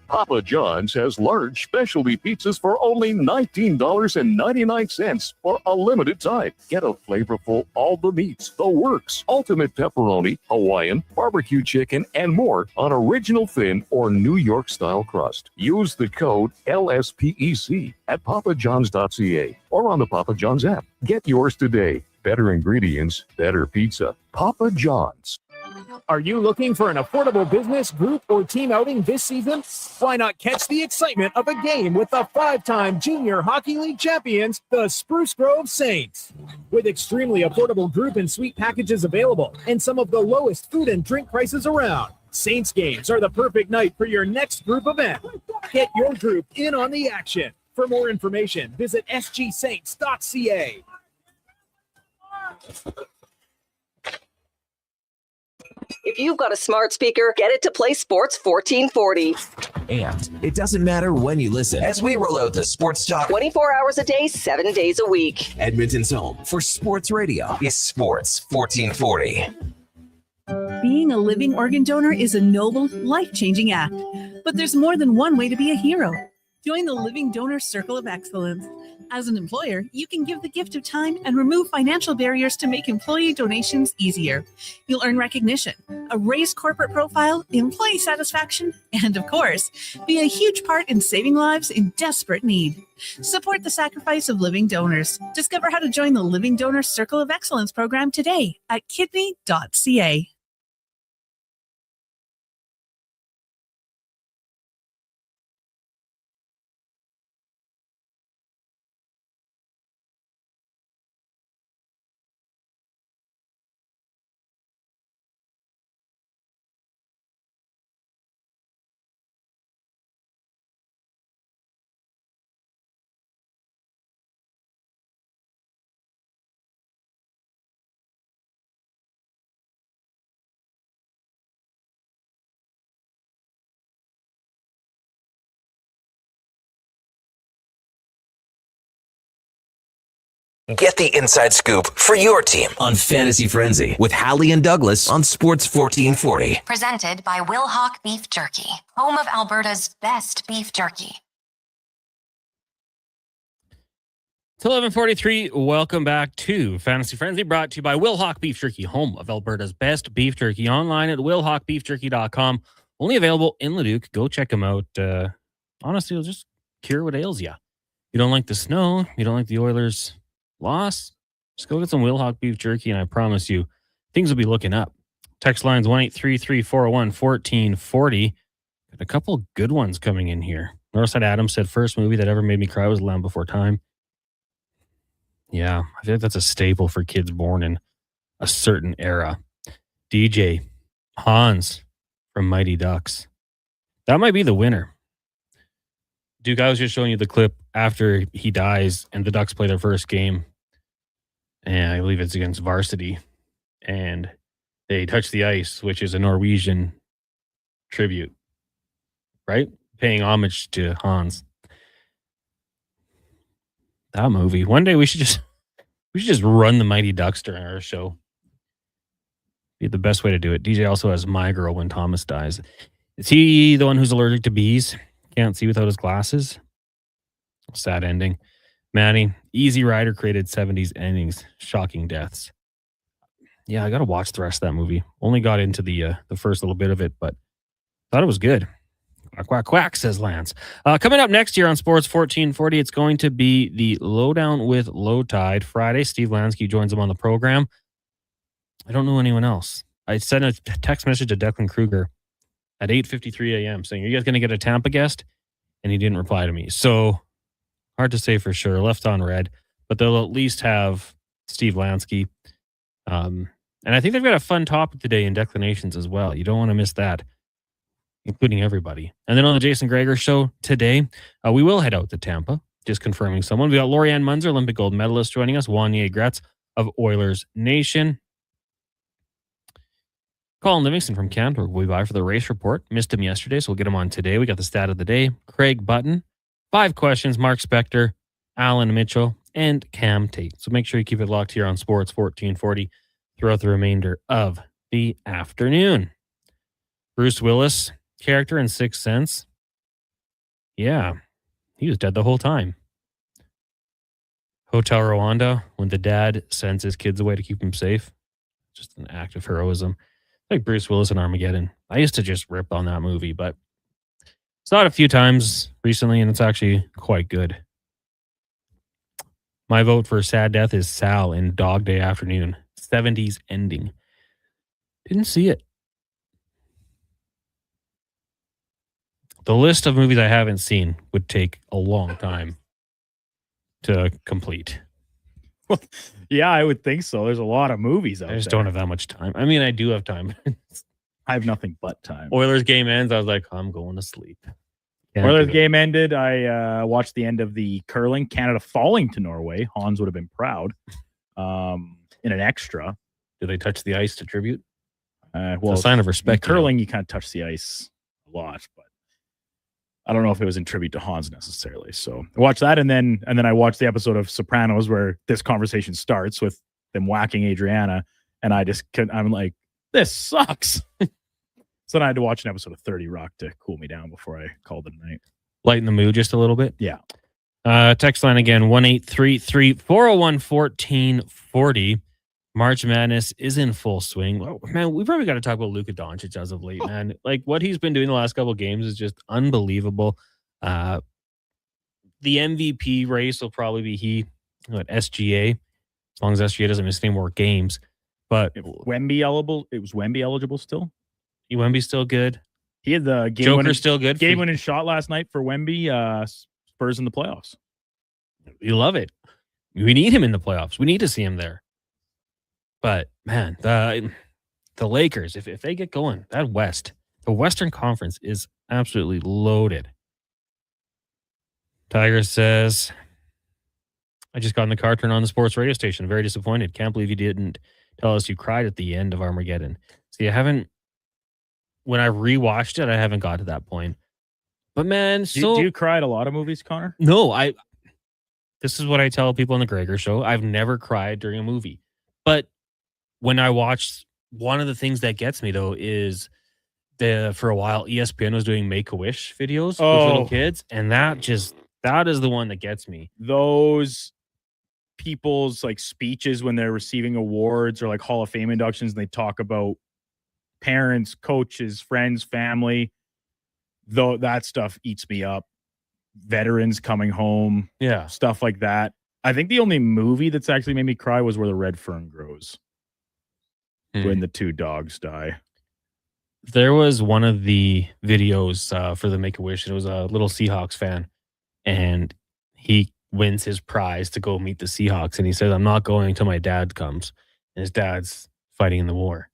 [SPEAKER 25] Papa John's has large specialty pizzas for only $19.99 for a limited time. Get a flavorful all the meats, the works, ultimate pepperoni, Hawaiian, barbecue chicken, and more on original thin or New York style crust. Use the code LSPEC at papajohns.ca or on the Papa John's app. Get yours today. Better ingredients, better pizza. Papa John's.
[SPEAKER 4] Are you looking for an affordable business, group, or team outing this season? Why not catch the excitement of a game with the 5-time Junior Hockey League champions, the Spruce Grove Saints? With extremely affordable group and suite packages available and some of the lowest food and drink prices around, Saints games are the perfect night for your next group event. Get your group in on the action. For more information, visit sgsaints.ca.
[SPEAKER 26] If you've got a smart speaker, get it to play Sports 1440.
[SPEAKER 6] And it doesn't matter when you listen as we roll out the Sports Talk
[SPEAKER 26] 24 hours a day, 7 days a week.
[SPEAKER 6] Edmonton's home for sports radio is Sports 1440.
[SPEAKER 20] Being a living organ donor is a noble, life-changing act. But there's more than one way to be a hero. Join the Living Donor Circle of Excellence. As an employer, you can give the gift of time and remove financial barriers to make employee donations easier. You'll earn recognition, a raised corporate profile, employee satisfaction, and of course, be a huge part in saving lives in desperate need. Support the sacrifice of living donors. Discover how to join the Living Donor Circle of Excellence program today at kidney.ca.
[SPEAKER 6] Get the inside scoop for your team on Fantasy Frenzy with Halley and Douglas on Sports 1440.
[SPEAKER 7] Presented by Will Hawk Beef Jerky, home of Alberta's best beef jerky.
[SPEAKER 8] It's 11:43. Welcome back to Fantasy Frenzy, brought to you by Will Hawk Beef Jerky, home of Alberta's best beef jerky. Online at willhawkbeefjerky.com. Only available in Leduc. Go check them out. Honestly, it'll just cure what ails you. You don't like the snow. You don't like the Oilers' loss. Just go get some Will Hawk Beef Jerky, and I promise you, things will be looking up. Text lines 1-833-401-1440. Got a couple good ones coming in here. Northside Adam said, first movie that ever made me cry was Land Before Time. Yeah, I feel like that's a staple for kids born in a certain era. DJ Hans from Mighty Ducks. That might be the winner. Duke, I was just showing you the clip after he dies and the Ducks play their first game. And I believe it's against Varsity. And they touch the ice, which is a Norwegian tribute, right? Paying homage to Hans. That movie. One day we should just run the Mighty Ducks during our show. Be the best way to do it. DJ also has My Girl when Thomas dies. Is he the one who's allergic to bees? Can't see without his glasses? Sad ending. Manny, Easy Rider created 70s endings. Shocking deaths. Yeah, I got to watch the rest of that movie. Only got into the first little bit of it, but thought it was good. Quack, quack, quack, says Lance. Coming up next year on Sports 1440, it's going to be the Lowdown with Low Tide Friday. Steve Lansky joins him on the program. I don't know anyone else. I sent a text message to Declan Kruger at 8:53 a.m. saying, are you guys going to get a Tampa guest? And he didn't reply to me. So hard to say for sure. Left on red. But they'll at least have Steve Lansky. And I think they've got a fun topic today in Declinations as well. You don't want to miss that, including everybody. And then on the Jason Greger show today, we will head out to Tampa, just confirming someone. We got Lorianne Munzer, Olympic gold medalist, joining us. Wanye Gretz of Oilers Nation. Colin Livingston from Cantor will be by for the race report. Missed him yesterday, so we'll get him on today. We got the stat of the day. Craig Button. 5 questions. Mark Spector, Alan Mitchell, and Cam Tate. So make sure you keep it locked here on Sports 1440 throughout the remainder of the afternoon. Bruce Willis, character in Sixth Sense. Yeah, he was dead the whole time. Hotel Rwanda, when the dad sends his kids away to keep them safe. Just an act of heroism. Like Bruce Willis in Armageddon. I used to just rip on that movie, but saw it a few times recently, and it's actually quite good. My vote for sad death is Sal in Dog Day Afternoon. 70s ending. Didn't see it. The list of movies I haven't seen would take a long time to complete.
[SPEAKER 3] Well, yeah, I would think so. There's a lot of movies out there.
[SPEAKER 8] I just don't have that much time. I mean, I do have time.
[SPEAKER 3] I have nothing but time.
[SPEAKER 8] Oilers game ends. I was like, I'm going to sleep.
[SPEAKER 3] Oilers game ended. I watched the end of the curling. Canada falling to Norway. Hans would have been proud. In an extra.
[SPEAKER 8] Do they touch the ice to tribute?
[SPEAKER 3] Well,
[SPEAKER 8] it's a sign of respect.
[SPEAKER 3] In curling, you kind of touch the ice a lot, but I don't know if it was in tribute to Hans necessarily. So I watched that, and then I watched the episode of Sopranos where this conversation starts with them whacking Adriana, and I just couldn't. I'm like, this sucks. So then I had to watch an episode of 30 Rock to cool me down before I called it a night.
[SPEAKER 8] Lighten the mood just a little bit.
[SPEAKER 3] Yeah.
[SPEAKER 8] Text line again, 1-833-401-1440. March Madness is in full swing. Oh, man, we probably got to talk about Luka Doncic as of late, man. Like, what he's been doing the last couple of games is just unbelievable. The MVP race will probably be SGA, as long as SGA doesn't miss any more games. But
[SPEAKER 3] Wemby eligible. It was Wemby eligible still.
[SPEAKER 8] Wemby's still good.
[SPEAKER 3] He had the
[SPEAKER 8] Joker's still good.
[SPEAKER 3] Game-winning shot last night for Wemby. Spurs in the playoffs.
[SPEAKER 8] We love it. We need him in the playoffs. We need to see him there. But man, the Lakers, if they get going, that the Western Conference is absolutely loaded. Tiger says, I just got in the car, turned on the sports radio station. Very disappointed. Can't believe you didn't tell us you cried at the end of Armageddon. See, when I rewatched it, I haven't got to that point. But man,
[SPEAKER 3] do you cry at a lot of movies, Connor?
[SPEAKER 8] No, this is what I tell people on the Greger show. I've never cried during a movie. But when I watched, one of the things that gets me though is for a while ESPN was doing Make-A-Wish videos with little kids, and that is the one that gets me.
[SPEAKER 3] Those people's like speeches when they're receiving awards or like Hall of Fame inductions, and they talk about parents, coaches, friends, family. Though that stuff eats me up. Veterans coming home, stuff like that. I think the only movie that's actually made me cry was Where the Red Fern Grows, when the 2 dogs die.
[SPEAKER 8] There was one of the videos for the Make-A-Wish, and it was a little Seahawks fan, and he wins his prize to go meet the Seahawks, and he says, I'm not going until my dad comes, and his dad's fighting in the war.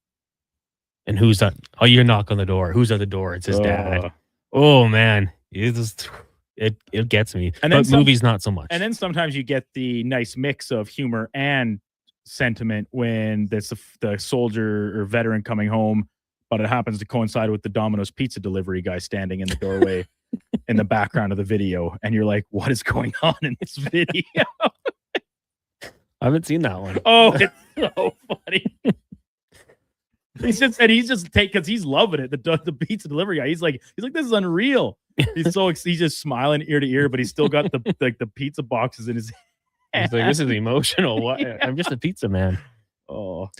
[SPEAKER 8] And who's that? Oh, you knock on the door. Who's at the door? It's his dad. Oh man, it gets me. And then movies not so much.
[SPEAKER 3] And then sometimes you get the nice mix of humor and sentiment when there's the soldier or veteran coming home, but it happens to coincide with the Domino's pizza delivery guy standing in the doorway in the background of the video, and you're like, what is going on in this video?
[SPEAKER 8] I haven't seen that one.
[SPEAKER 3] Oh, it's so funny. he's just because he's loving it. The pizza delivery guy. He's like, this is unreal. He's just smiling ear to ear, but he's still got the pizza boxes in his hand.
[SPEAKER 8] He's like, this is emotional. What?
[SPEAKER 3] Yeah.
[SPEAKER 8] I'm just a pizza man.
[SPEAKER 3] Oh,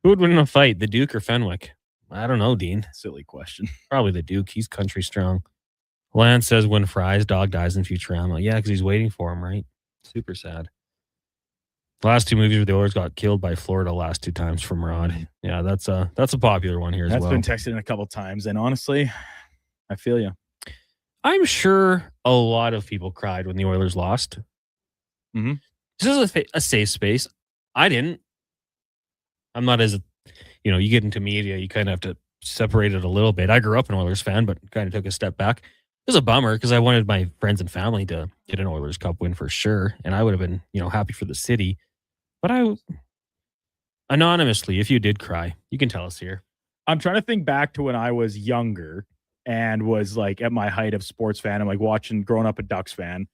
[SPEAKER 8] who would win in a fight, the Duke or Fenwick? I don't know, Dean.
[SPEAKER 3] Silly question.
[SPEAKER 8] Probably the Duke. He's country strong. Lance says when Fry's dog dies in Futurama. Yeah, because he's waiting for him, right? Super sad. The last two movies where the Oilers got killed by Florida last 2 times from Rod. Yeah, that's a popular one here as well.
[SPEAKER 3] That's been texted in a couple times, and honestly, I feel you.
[SPEAKER 8] I'm sure a lot of people cried when the Oilers lost.
[SPEAKER 3] Mm-hmm.
[SPEAKER 8] This is a safe space. I didn't. I'm not as, you get into media, you kind of have to separate it a little bit. I grew up an Oilers fan, but kind of took a step back. It was a bummer because I wanted my friends and family to get an Oilers Cup win for sure, and I would have been, happy for the city. But anonymously, if you did cry, you can tell us here.
[SPEAKER 3] I'm trying to think back to when I was younger and was like at my height of sports fan. I'm like growing up a Ducks fan.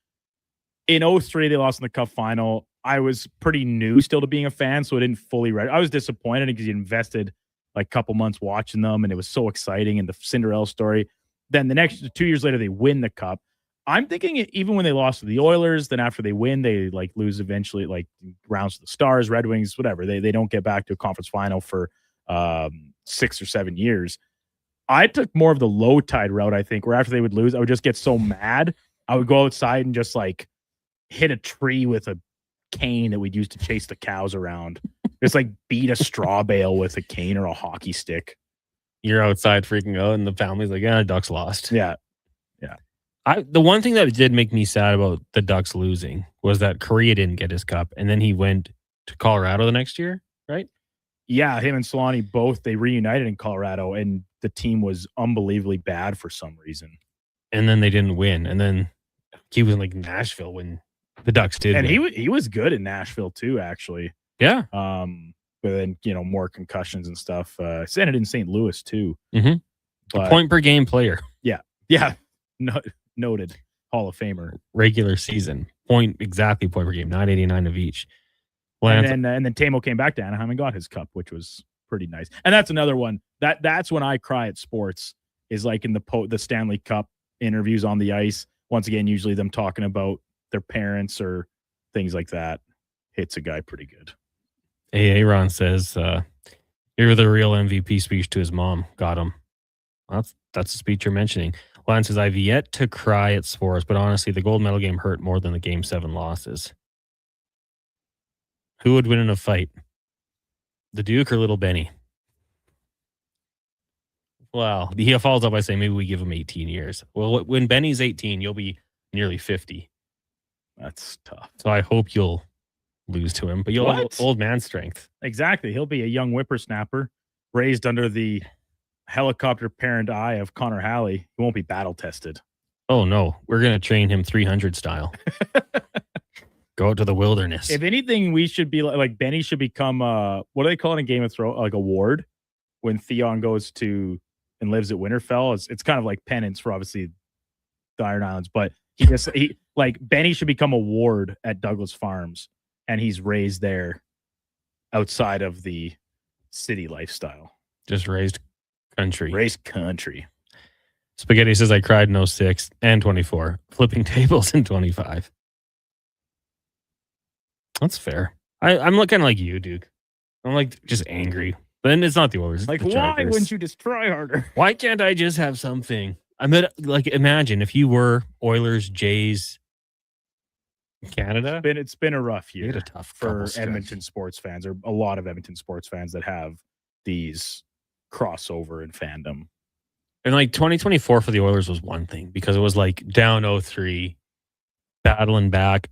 [SPEAKER 3] In 2003, they lost in the Cup final. I was pretty new still to being a fan, so I didn't fully I was disappointed because you invested like a couple months watching them, and it was so exciting, and the Cinderella story. Then the next 2 years later, they win the Cup. I'm thinking even when they lost to the Oilers, then after they win, they like lose eventually, like rounds to the Stars, Red Wings, whatever. They don't get back to a conference final for 6 or 7 years. I took more of the low tide route, I think, where after they would lose, I would just get so mad. I would go outside and just like hit a tree with a cane that we'd use to chase the cows around. Just like beat a straw bale with a cane or a hockey stick.
[SPEAKER 8] You're outside freaking out, and the family's like, "Yeah, Ducks lost."
[SPEAKER 3] Yeah.
[SPEAKER 8] The one thing that did make me sad about the Ducks losing was that Correa didn't get his cup, and then he went to Colorado the next year, right?
[SPEAKER 3] Yeah, him and Solani they reunited in Colorado, and the team was unbelievably bad for some reason.
[SPEAKER 8] And then they didn't win, and then he was in like Nashville when the Ducks did.
[SPEAKER 3] And
[SPEAKER 8] win.
[SPEAKER 3] he was good in Nashville too, actually.
[SPEAKER 8] Yeah.
[SPEAKER 3] But then more concussions and stuff. Ended in St. Louis too.
[SPEAKER 8] Mm-hmm.
[SPEAKER 3] But,
[SPEAKER 8] a point per game player.
[SPEAKER 3] Yeah. Noted Hall of Famer.
[SPEAKER 8] Regular season point per game, 989 of each.
[SPEAKER 3] And then Tamo came back to Anaheim and got his cup, which was pretty nice. And that's another one that's when I cry at sports, is like in the Stanley Cup interviews on the ice. Once again, usually them talking about their parents or things like that hits a guy pretty good.
[SPEAKER 8] Aaron says, "You're the real MVP." Speech to his mom got him. That's the speech you're mentioning. Lance says, "I've yet to cry at sports, but honestly, the gold medal game hurt more than the Game 7 losses." Who would win in a fight? The Duke or Little Benny? Well, he follows up by saying maybe we give him 18 years. Well, when Benny's 18, you'll be nearly 50.
[SPEAKER 3] That's tough.
[SPEAKER 8] So I hope you'll lose to him, but you'll have old man strength.
[SPEAKER 3] Exactly. He'll be a young whippersnapper raised under the helicopter parent eye of Connor Halley. He won't be battle tested.
[SPEAKER 8] Oh, no. We're going to train him 300 style. Go out to the wilderness.
[SPEAKER 3] If anything, we should be like Benny should become what do they call it in Game of Thrones? Like a ward when Theon goes to and lives at Winterfell. It's kind of like penance for obviously the Iron Islands, but he like Benny should become a ward at Douglas Farms, and he's raised there outside of the city lifestyle.
[SPEAKER 8] Just raised country.
[SPEAKER 3] Raised country.
[SPEAKER 8] Spaghetti says, "I cried in 06 and 24, flipping tables in 25. That's fair. I'm looking like you, Duke. I'm like just angry. But then it's not the Oilers.
[SPEAKER 3] Like, why wouldn't you just try harder?
[SPEAKER 8] Why can't I just have something? I mean, like, imagine if you were Oilers, Jays, Canada.
[SPEAKER 3] It's been a rough year.
[SPEAKER 8] You had a tough
[SPEAKER 3] for
[SPEAKER 8] stretch.
[SPEAKER 3] Edmonton sports fans. There are a lot of Edmonton sports fans that have these crossover in fandom.
[SPEAKER 8] And like 2024 for the Oilers was one thing because it was like down 0-3, battling back,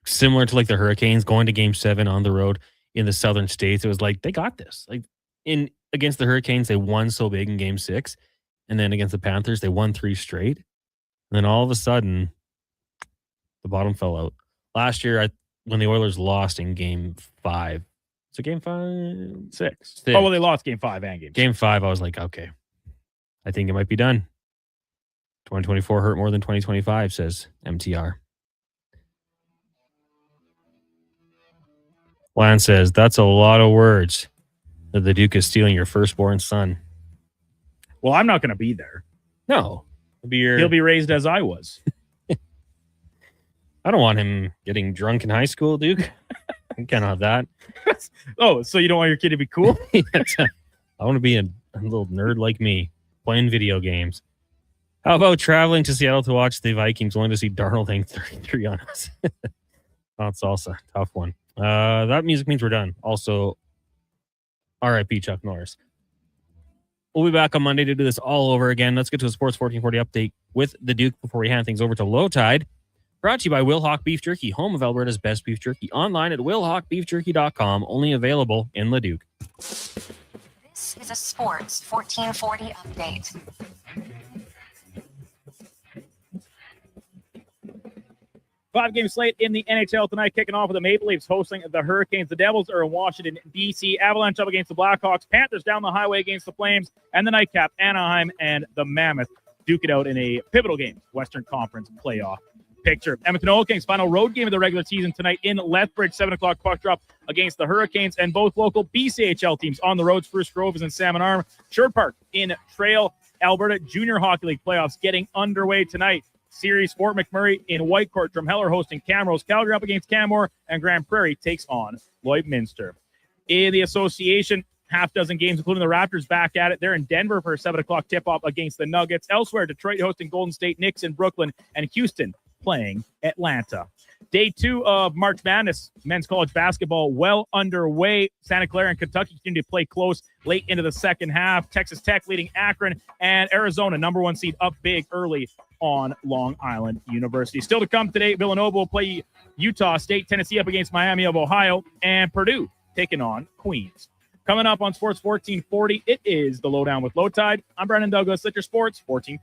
[SPEAKER 8] similar to like the Hurricanes going to Game 7 on the road in the Southern States. It was like they got this. Like against the Hurricanes, they won so big in Game 6, and then against the Panthers, they won 3 straight. And then all of a sudden, the bottom fell out. Last year, when the Oilers lost in Game 5, so Game 5, 6.
[SPEAKER 3] Oh well, they lost Game 5 and
[SPEAKER 8] Game 5. I was like, okay. I think it might be done. 2024 hurt more than 2025, says MTR. Lance says, that's a lot of words. that the Duke is stealing your firstborn son.
[SPEAKER 3] Well, I'm not going to be there.
[SPEAKER 8] No.
[SPEAKER 3] He'll be raised as I was.
[SPEAKER 8] I don't want him getting drunk in high school, Duke. I can't have that.
[SPEAKER 3] Oh, so you don't want your kid to be cool?
[SPEAKER 8] I want to be a little nerd like me, playing video games. How about traveling to Seattle to watch the Vikings, only to see Darnold hang 33 on us? That's also a tough one. That music means we're done. Also, RIP Chuck Norris. We'll be back on Monday to do this all over again. Let's get to a Sports 1440 update with the Duke before we hand things over to Low Tide. Brought to you by Wilhauk Beef Jerky, home of Alberta's best beef jerky. Online at wilhaukbeefjerky.com. Only available in Leduc.
[SPEAKER 7] This is a Sports 1440 update.
[SPEAKER 3] Five-game slate in the NHL tonight, kicking off with the Maple Leafs hosting the Hurricanes. The Devils are in Washington, D.C. Avalanche up against the Blackhawks. Panthers down the highway against the Flames. And the nightcap, Anaheim and the Mammoth duke it out in a pivotal game, Western Conference playoff picture. Edmonton Oil Kings final road game of the regular season tonight in Lethbridge, 7 o'clock puck drop against the Hurricanes, and both local BCHL teams on the road. Spruce Grove is in Salmon Arm. Sherwood Park in Trail. Alberta Junior Hockey League playoffs getting underway tonight. Series Fort McMurray in Whitecourt. Drumheller hosting Camrose. Calgary up against Canmore, and Grand Prairie takes on Lloydminster. In the association, half dozen games, including the Raptors back at it. They're in Denver for a 7 o'clock tip-off against the Nuggets. Elsewhere, Detroit hosting Golden State, Knicks in Brooklyn, and Houston playing Atlanta. Day 2 of March Madness, men's college basketball well underway. Santa Clara and Kentucky continue to play close late into the second half. Texas Tech leading Akron, and Arizona, number 1 seed, up big early on Long Island University. Still to come today, Villanova will play Utah State, Tennessee up against Miami of Ohio, and Purdue taking on Queens. Coming up on Sports 1440, it is the Lowdown with Low Tide. I'm Brandon Douglas at your Sports 1440.